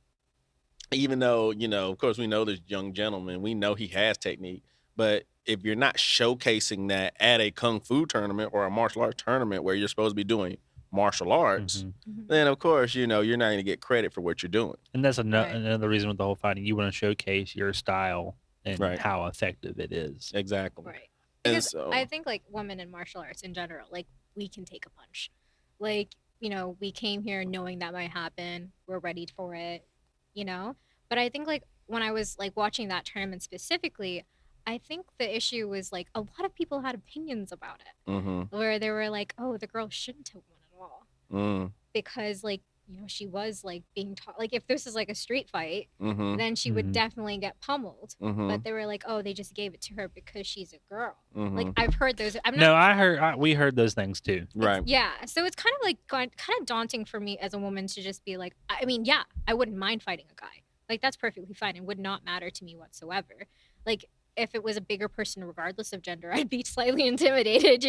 even though, of course, we know this young gentleman, we know he has technique, but if you're not showcasing that at a kung fu tournament or a martial arts tournament where you're supposed to be doing martial arts,
Hmm.
Mhm.
then of course, you're not going to get credit for what you're doing.
And that's
Right.
another reason with the whole fighting. You want to showcase your style and
Right.
how effective it is.
Exactly.
Right.
And
Because I
so,
think like women in martial arts in general, like we can take a punch. Like, we came here knowing that might happen. We're ready for it, you know? But I think like when I was like watching that tournament specifically, I think the issue was like a lot of people had opinions about it,
mm-hmm,
where they were like, oh, the girl shouldn't have won at all
mm,
because like she was like being taught, like if this is like a street fight,
mm-hmm,
then she would
Hmm.
definitely get pummeled.
mm-hmm,
But they were like, oh, they just gave it to her because she's a girl. Like
mm-hmm.
I've heard those. I'm not.
No, we heard those things too.
It's
Right.
yeah. So it's kind of like kind of daunting for me as a woman to just be like, I mean, yeah, I wouldn't mind fighting a guy. Like that's perfectly fine. It would not matter to me whatsoever. Like if it was a bigger person, regardless of gender, I'd be slightly intimidated.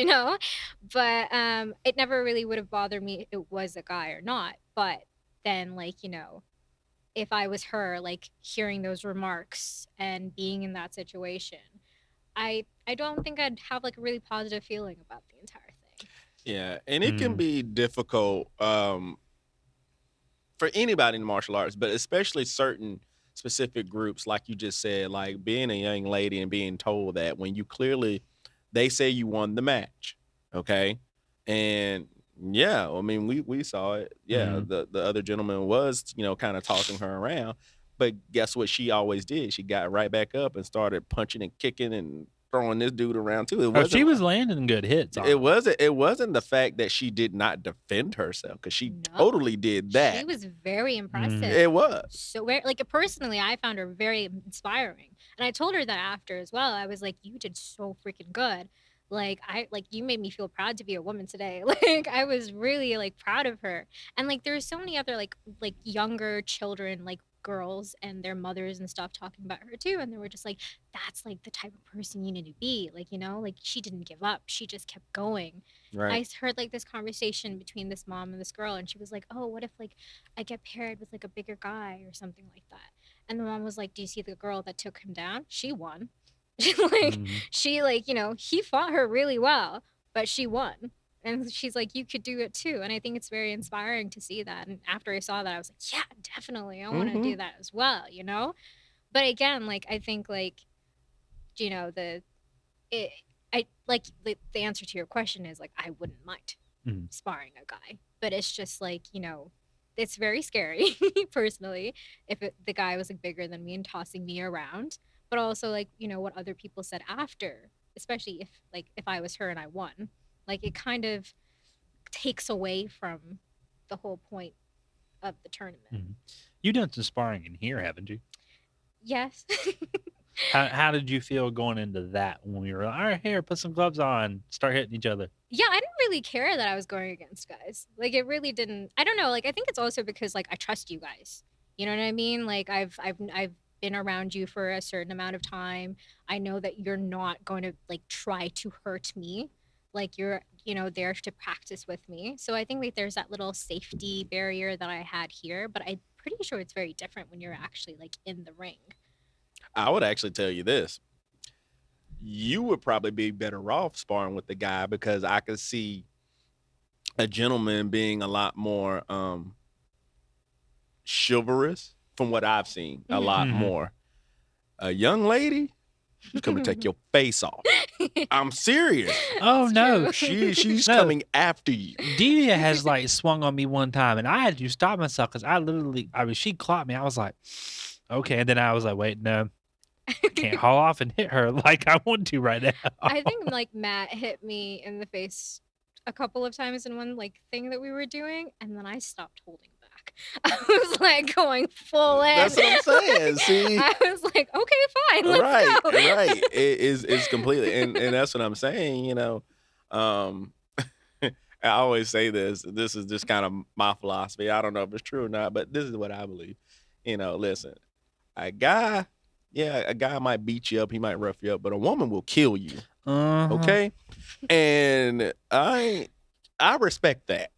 But it never really would have bothered me if it was a guy or not. But then, like, if I was her, like hearing those remarks and being in that situation, I don't think I'd have like a really positive feeling about the entire thing.
Yeah. And it can
Mm.
be difficult for anybody in martial arts, but especially certain specific groups, like you just said, like being a young lady and being told that when you clearly, they say you won the match, okay, and yeah, I mean we saw it. Yeah,
Hmm.
the other gentleman was kind of tossing her around, but guess what? She always did. She got right back up and started punching and kicking and throwing this dude around too. It
Oh, she
wasn't
was landing good hits on
it
him.
wasn't it wasn't the fact that she did not defend herself because she
No,
totally did
she
that.
was very
Mm.
impressive.
It was.
So very, like personally, I found her very inspiring, and I told her that after as well. I was like, "You did so freaking good. Like you made me feel proud to be a woman today. Like I was really like proud of her. And like there's so many other like younger children, like girls and their mothers and stuff talking about her too, and they were just like, that's like the type of person you need to be. Like like she didn't give up. She just kept going.
Right.
Heard like this conversation between this mom and this girl, and she was like, "Oh, what if like I get paired with like a bigger guy or something like that?" And the mom was like, "Do you see the girl that took him down? She won. Like
Mhm.
she like he fought her really well, but she won." And she's like, you could do it too. And I think it's very inspiring to see that. And after I saw that, I was like, yeah, definitely. I want to
Hmm.
do that as well, But again, like, I think, like, the, it, I like the answer to your question is like, I wouldn't mind
Mhm.
sparring a guy, but it's just like, it's very scary personally if the guy was like bigger than me and tossing me around, but also like, what other people said after, especially if I was her and I won, like it kind of takes away from the whole point of the tournament.
Mhm. You've done some sparring in here, haven't you?
Yes.
How did you feel going into that when we were like, all right, here, put some gloves on, start hitting each other?
Yeah, I didn't really care that I was going against guys. Like it really didn't. I don't know. Like I think it's also because like I trust you guys. You know what I mean? Like I've been around you for a certain amount of time. I know that you're not going to like try to hurt me. Like you're, there to practice with me. So I think like there's that little safety barrier that I had here, but I'm pretty sure it's very different when you're actually like in the ring.
I would actually tell you this. You would probably be better off sparring with the guy because I could see a gentleman being a lot more chivalrous from what I've seen, a
Mhm.
lot
Mhm.
more. A young lady, she's coming to take your face off. I'm serious.
Oh,
It's
no.
true.
She's
No.
coming after you.
Delia has like swung on me one time, and I had to stop myself because she clocked me. I was like, okay, and then I was like, wait, no, can't haul off and hit her like I want to right now.
I think like Matt hit me in the face a couple of times in one like thing that we were doing, and then I stopped holding back. I was like going full in.
That's what I'm saying. See?
I was like, okay, fine, let's
Right,
go.
right. It's completely and that's what I'm saying, Um I always say this. This is just kind of my philosophy. I don't know if it's true or not, but this is what I believe. Listen, a guy, yeah, a guy might beat you up, he might rough you up, but a woman will kill you.
Uh-huh.
Okay? And I respect that.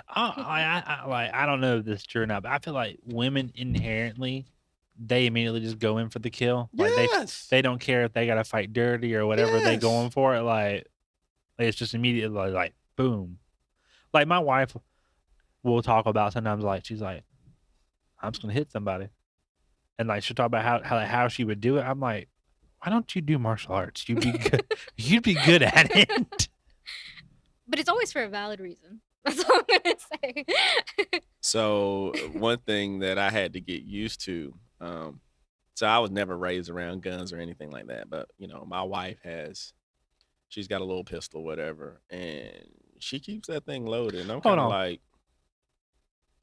I don't know if this is true or not, but I feel like women inherently they immediately just go in for the kill. Like
Yes.
they don't care if they gotta fight dirty or whatever they
Yes.
going for it. Like it's just immediately like boom. Like my wife will talk about sometimes like she's like, I'm just gonna hit somebody. And like she'll talk about how she would do it. I'm like, why don't you do martial arts? You'd be good. You'd be good at it.
But it's always for a valid reason. That's all I'm gonna say.
So one thing that I had to get used to, so I was never raised around guns or anything like that, but my wife she's got a little pistol, whatever, and she keeps that thing loaded. And I'm
Hold
kind of
on.
like,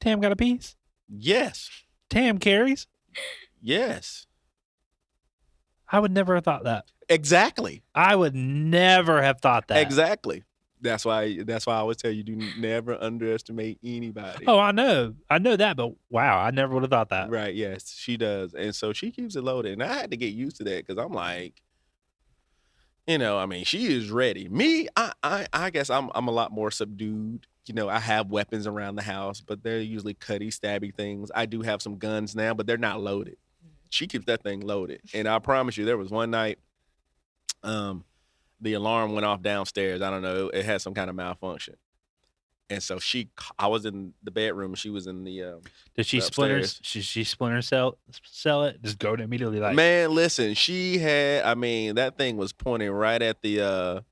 Tam got a piece.
yes,
Tam carries.
yes,
I would never have thought that.
exactly,
I would never have thought that.
exactly. That's why I always tell you, do never underestimate anybody.
Oh, I know that, but wow, I never would have thought that.
Right? Yes, she does, and so she keeps it loaded, and I had to get used to that because I'm like, I mean, she is ready. Me, I guess I'm a lot more subdued. I have weapons around the house, but they're usually cutty, stabby things. I do have some guns now, but they're not loaded. She keeps that thing loaded, and I promise you, there was one night, the alarm went off downstairs. I don't know, it had some kind of malfunction, and so I was in the bedroom, and she was in the
Did she
upstairs.
she splinter sell it? Just go to immediately like
Man, listen, she had. I mean, that thing was pointing right at the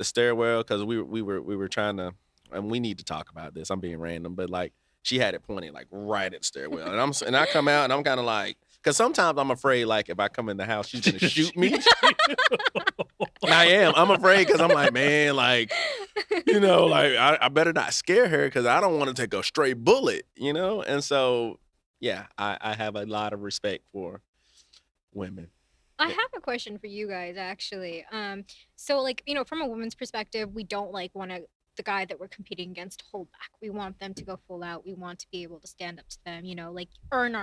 stairwell because we were trying to, and we need to talk about this. I'm being random, but like she had it pointing like right at the stairwell, and I come out and I'm kind of like, because sometimes I'm afraid like if I come in the house she's gonna shoot me. I am. I'm afraid because I'm like, man, like like I better not scare her because I don't want to take a straight bullet, and so yeah, I have a lot of respect for women.
I have a question for you guys actually. So like, from a woman's perspective, we don't like want to the guy that we're competing against to hold back. We want them to go full out. We want to be able to stand up to them, like earn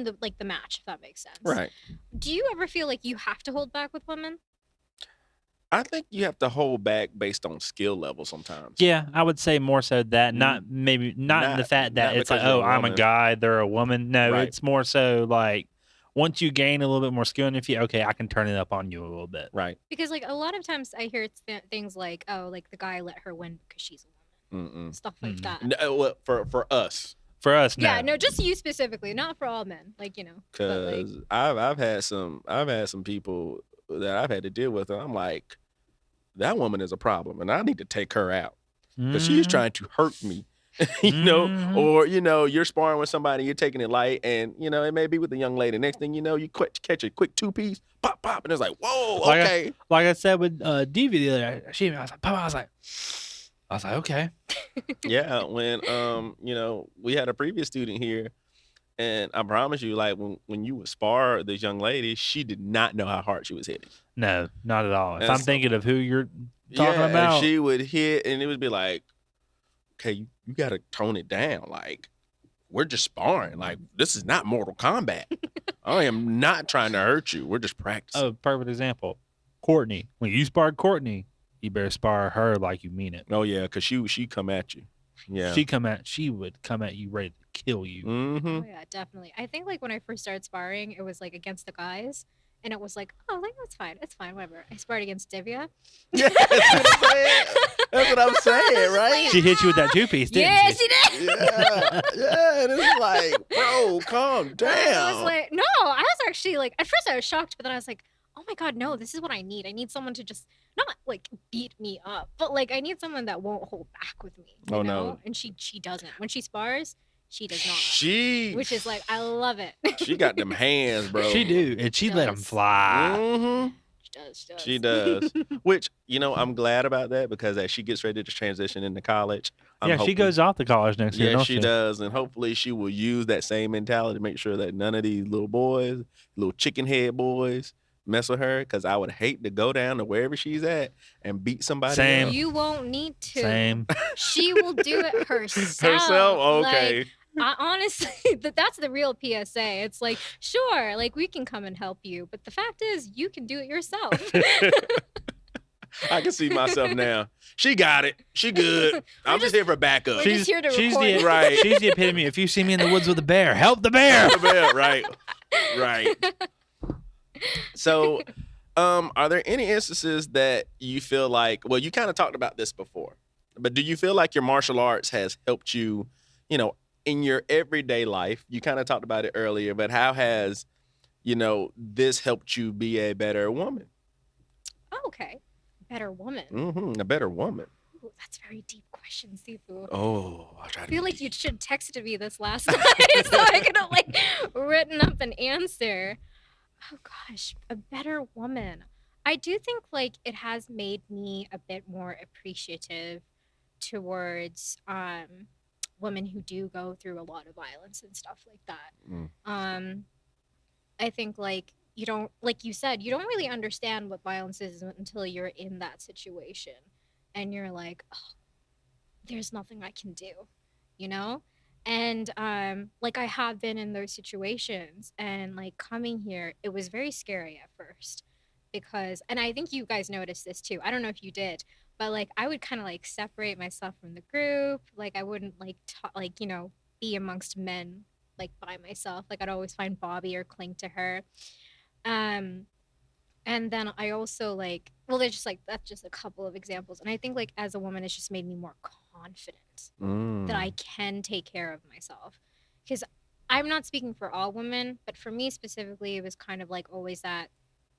the match, if that makes sense.
Right.
Do you ever feel like you have to hold back with women?
I think you have to hold back based on skill level sometimes.
Yeah, I would say more so that not in the fact that
not
it's like,
because you're
oh,
a
I'm a
woman.
guy, they're a woman. No,
Right.
it's more so like once you gain a little bit more skill in your feet, okay, I can turn it up on you a little bit.
Right.
Because like a lot of times I hear things like, oh, like the guy let her win because she's a woman,
Mm-mm.
stuff like that.
No, well, for us,
For us,
Yeah,
no.
no, just you specifically, not for all men. Like, you know, but like,
because I've had some people that I've had to deal with, and I'm like, that woman is a problem, and I need to take her out because she's
Mhm.
trying to hurt me.
Mhm.
Or you're sparring with somebody, you're taking it light, and it may be with a young lady. Next thing you know, you catch a quick 2-piece, pop, pop, and it's like, whoa,
Like
okay.
Like I said with Divya the other day, I was like, Papa, I was like, okay.
Yeah, when we had a previous student here, and I promise you, like when you would spar this young lady, she did not know how hard she was hitting.
No, not at all. If
And
I'm
so-
thinking of who you're talking
Yeah, and
about,
she would hit, and it would be like, okay, you got to tone it down. Like, we're just sparring. Like, this is not Mortal Kombat. I am not trying to hurt you. We're just practicing.
oh, perfect example. Courtney. When you sparred Courtney, you better spar her like you mean it.
Oh yeah, because she come at you. Yeah.
She would come at you ready to kill you.
Mm-hmm.
oh yeah, definitely. I think like when I first started sparring, it was like against the guys, and it was like, oh, like it's fine, whatever. I sparred against Divya.
Yeah, that's what I'm saying, right?
She hit you with that 2-piece, didn't
Yeah,
she?
she did.
Yeah, and it's like, bro, calm down.
I was like, no, I was actually like, at first I was shocked, but then I was like, oh my god, no, this is what I need. I need someone to just not like beat me up, but like I need someone that won't hold back with me. You
Oh,
know?
no.
And she doesn't. When she spars, she does not.
She
Which is like, I love it.
she got them hands, bro.
She do, and she let them
does.
fly.
Mm-hmm.
She does.
She does. Which, I'm glad about that, because as she gets ready to transition into college,
Yeah, she goes off to college next year.
Yeah,
don't
she does. And hopefully she will use that same mentality to make sure that none of these little boys, little chicken head boys, mess with her. Because I would hate to go down to wherever she's at and beat somebody
Same.
else.
You won't need to.
Same.
She will do it herself.
Herself? Okay.
Like, I honestly, that's the real PSA. It's like, sure, like we can come and help you, but the fact is, you can do it yourself.
I can see myself now. She got it. She good. I'm just here for backup.
We're just here to record.
Right.
She's the epitome. If you see me in the woods with a bear, help the bear.
Right. Right. So, are there any instances that you feel like, well, you kind of talked about this before, but do you feel like your martial arts has helped you, in your everyday life? You kind of talked about it earlier, but how has, this helped you be a better woman?
Oh, okay. Better woman.
Mm-hmm. A better woman.
Ooh, that's a very deep question, Sifu.
Oh, I'll try
I
to
feel
be
like you
deep.
should texted me this last night so I could have like written up an answer. Oh gosh, a better woman. I do think like it has made me a bit more appreciative towards women who do go through a lot of violence and stuff like that.
Mm.
I think like you don't, like you said, you don't really understand what violence is until you're in that situation and you're like, oh, there's nothing I can do, you know? And like I have been in those situations, and like coming here, it was very scary at first because, and I think you guys noticed this too. I don't know if you did, but like I would kind of like separate myself from the group. Like I wouldn't like like be amongst men like by myself. Like I'd always find Bobby or cling to her. Um, and then I also like, well, there's just like, that's just a couple of examples. And I think like as a woman, it's just made me more confident that I can take care of myself. Because I'm not speaking for all women, but for me specifically, it was kind of like always that,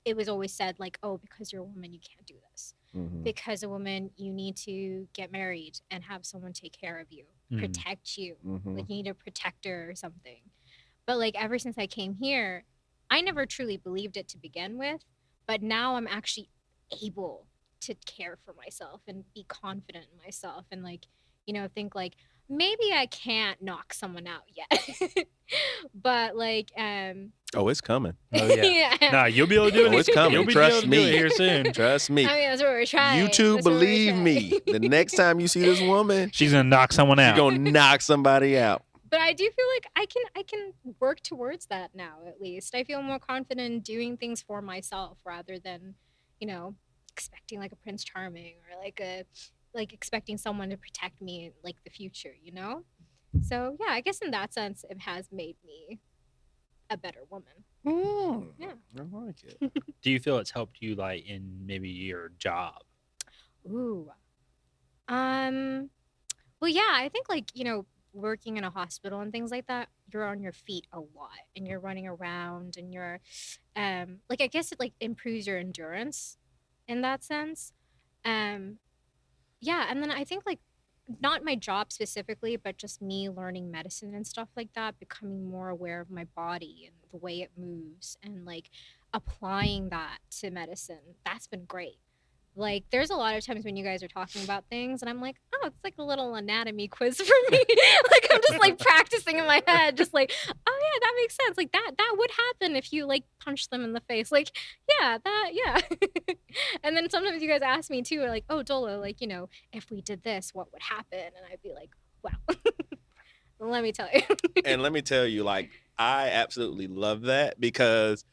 it was always said like, oh, because you're a woman, you can't do this.
Mm-hmm.
Because a woman, you need to get married and have someone take care of you, protect you.
Mm-hmm.
Like you need a protector or something. But like ever since I came here, I never truly believed it to begin with. But now I'm actually able to care for myself and be confident in myself and like, think like maybe I can't knock someone out yet. But like
Oh, it's coming.
Oh yeah.
yeah.
Nah, you'll be able to do it.
Oh, it's coming.
You'll be
Trust
able to do
me.
it here soon.
Trust me.
I mean, that's what we're trying.
You two
That's what we're
believe
trying.
me. The next time you see this woman,
She's gonna knock someone out.
you're gonna knock somebody out.
But I do feel like I can work towards that now. At least I feel more confident in doing things for myself rather than, expecting like a Prince Charming or like expecting someone to protect me in like the future. So yeah, I guess in that sense, it has made me a better woman. Yeah.
I like it.
Do you feel it's helped you like in maybe your job?
Ooh. Um. Well, yeah, I think like, working in a hospital and things like that, you're on your feet a lot and you're running around and you're like I guess it like improves your endurance in that sense. Um yeah, and then I think like not my job specifically, but just me learning medicine and stuff like that, becoming more aware of my body and the way it moves and like applying that to medicine. That's been great. Like, there's a lot of times when you guys are talking about things, and I'm like, oh, it's like a little anatomy quiz for me. Like, I'm just like practicing in my head, just like, oh yeah, that makes sense. Like that would happen if you like punch them in the face. Like, yeah, that yeah. And then sometimes you guys ask me too, like, oh Dola, like, if we did this, what would happen? And I'd be like, wow, let me tell you.
And let me tell you, like, I absolutely love that because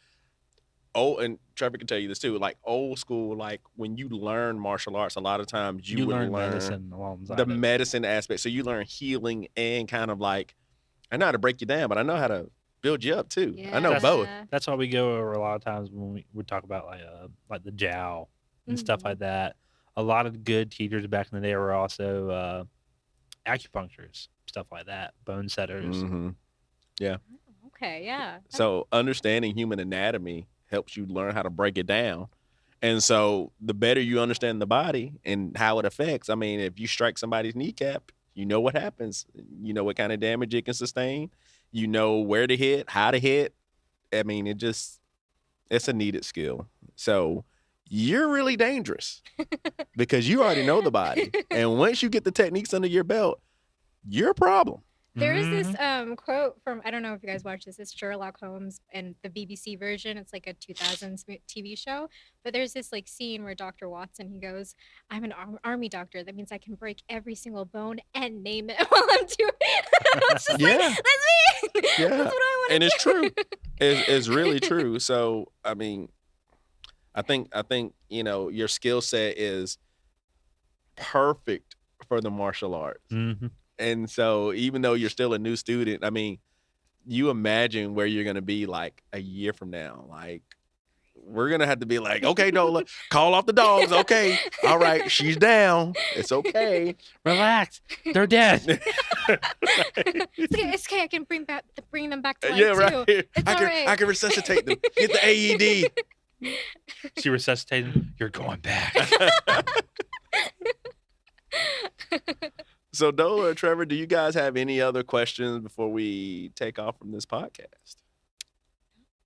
and Trevor can tell you this too, like old school, like when you learn martial arts, a lot of times you would
learn
learn
medicine alongside
the
it.
medicine aspect. So you learn healing and kind of like, I know how to break you down, but I know how to build you up too. I know both.
That's why we go over a lot of times when we would talk about like the jowl and stuff like that. A lot of good teachers back in the day were also acupuncturists, stuff like that, bone setters.
Mm-hmm. Yeah.
Okay, yeah.
So understanding human anatomy helps you learn how to break it down. And so the better you understand the body and how it affects, I mean, if you strike somebody's kneecap, you know what happens. You know what kind of damage it can sustain. You know where to hit, how to hit. I mean, it's a needed skill. So you're really dangerous because you already know the body. And once you get the techniques under your belt, you're a problem.
There is this quote from, I don't know if you guys watch this, it's Sherlock Holmes and the BBC version. It's like a 2000s TV show. But there's this like scene where Dr. Watson, he goes, I'm an army doctor. That means I can break every single bone and name it while I'm doing it. It's just like, that's me.
Yeah.
That's what I want to
And
do.
it's true. It's really true. So, I mean, I think, your skill set is perfect for the martial arts.
Mm-hmm.
And so even though you're still a new student, I mean, you imagine where you're going to be like a year from now. Like, we're going to have to be like, okay, Dola, call off the dogs. Okay. All right. She's down. It's okay.
Relax. They're dead.
It's okay. I can bring them back to life
Yeah, right.
too. It's
I
all
can,
right.
I can resuscitate them. Get the AED.
She resuscitated. You're going back.
So, Dola or Trevor, do you guys have any other questions before we take off from this podcast?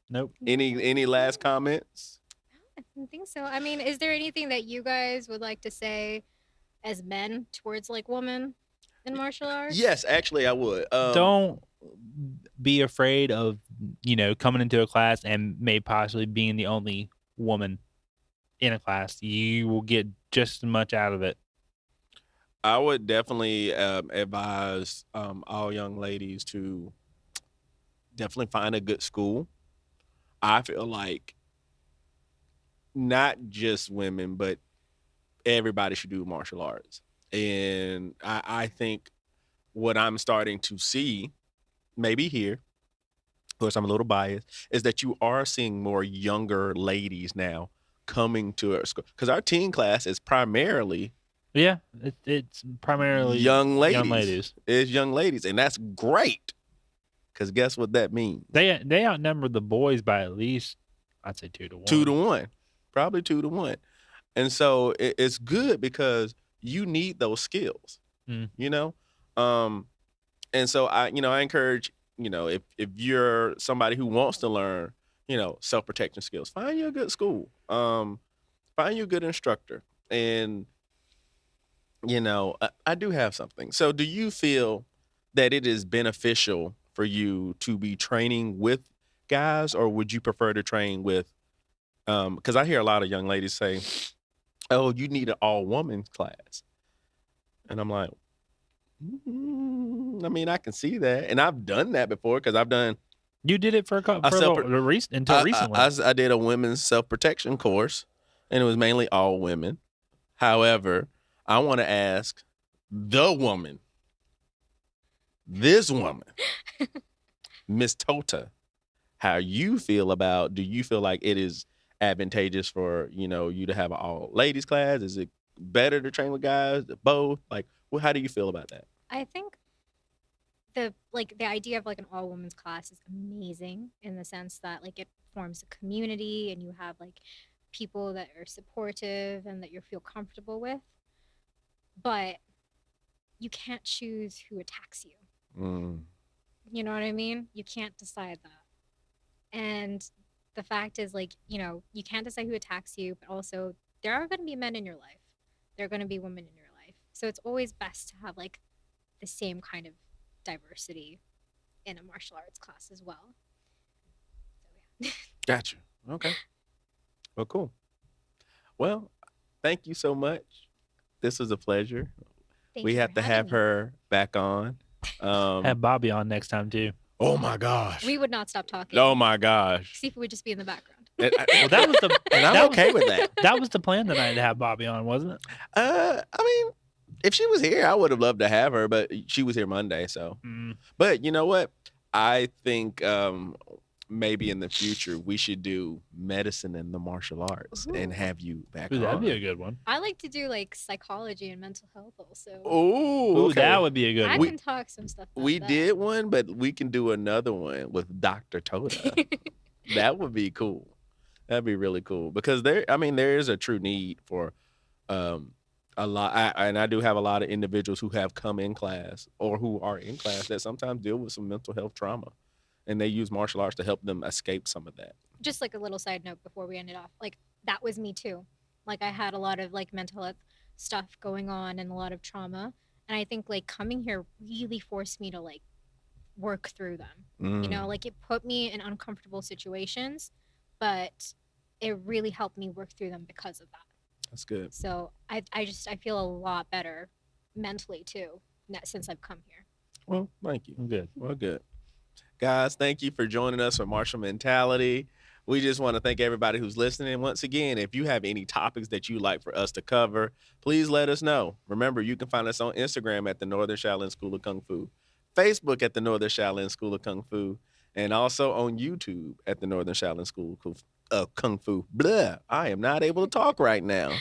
Nope.
Any last comments?
I don't think so. I mean, is there anything that you guys would like to say as men towards like women in martial arts?
Yes, actually, I would.
Don't be afraid of, coming into a class and may possibly being the only woman in a class. You will get just as much out of it.
I would definitely advise all young ladies to definitely find a good school. I feel like not just women, but everybody should do martial arts. And I think what I'm starting to see, maybe here, of course I'm a little biased, is that you are seeing more younger ladies now coming to our school. Because our teen class is primarily
it's primarily
young ladies.
It's
young ladies, and that's great. Because guess what that means?
They outnumber the boys by at least, I'd say 2-1.
2-1, probably 2-1, and so it's good because you need those skills. And so I encourage if you're somebody who wants to learn self-protection skills, find you a good school, find you a good instructor, and I do have something. So do you feel that it is beneficial for you to be training with guys, or would you prefer to train with, because I hear a lot of young ladies say, oh, you need an all-woman class. And I'm like, I mean, I can see that. And I've done that before because I've done.
You did it until recently.
I did a women's self-protection course, and it was mainly all women. However, I want to ask this woman, Miss Thota, how you feel about, do you feel like it is advantageous for, you to have an all ladies class? Is it better to train with guys? Both? Like, how do you feel about that?
I think the idea of like an all women's class is amazing in the sense that like it forms a community and you have like people that are supportive and that you feel comfortable with, but you can't choose who attacks you.
Mm,
You know what I mean? You can't decide that. And the fact is, like, you can't decide who attacks you, but also there are going to be men in your life. There are going to be women in your life. So it's always best to have like the same kind of diversity in a martial arts class as well. So yeah.
gotcha. Okay. Well, cool. Well, thank you so much. This was a pleasure.
Thank
We
you for
have to
having
have
me.
her back on.
Have Bobby on next time too.
Oh my gosh.
We would not stop talking.
Oh my gosh.
See if we would just be in the background.
Well, that was the
And I'm
that was-
okay with that.
That was the plan tonight to have Bobby on, wasn't it?
I mean, if she was here, I would have loved to have her, but she was here Monday, so. But you know what? I think maybe in the future we should do medicine and the martial arts and
Ooh.
have you back
Ooh,
on.
that'd be a good one.
I like to do like psychology and mental health also.
Ooh,
Ooh,
okay.
that would be a good
I
one.
can talk some stuff about
We
that.
did one, but we can do another one with Dr. Tota. That would be cool. That'd be really cool because there is a true need for a lot. And I do have a lot of individuals who have come in class or who are in class that sometimes deal with some mental health trauma, and they use martial arts to help them escape some of that.
Just like a little side note before we end it off, like that was me too. Like I had a lot of like mental health stuff going on and a lot of trauma, and I think like coming here really forced me to like work through them. Like it put me in uncomfortable situations, but it really helped me work through them because of that.
That's good.
So I feel a lot better mentally too since I've come here.
Well, thank you.
Good.
Well, good. Guys, thank you for joining us for Martial Mentality. We just want to thank everybody who's listening. Once again, if you have any topics that you'd like for us to cover, please let us know. Remember, you can find us on Instagram at the Northern Shaolin School of Kung Fu, Facebook at the Northern Shaolin School of Kung Fu, and also on YouTube at the Northern Shaolin School of Kung Fu. Blah, I am not able to talk right now.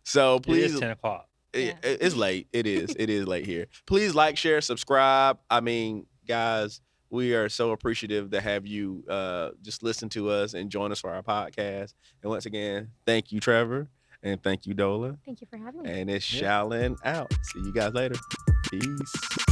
So please.
It is 10 o'clock.
It's late. It is. It is late here. Please like, share, subscribe. I mean, guys, we are so appreciative to have you just listen to us and join us for our podcast. And once again, thank you, Trevor, and thank you, Dola.
Thank you for having me.
And it's
Yeah.
Shaolin out. See you guys later. Peace.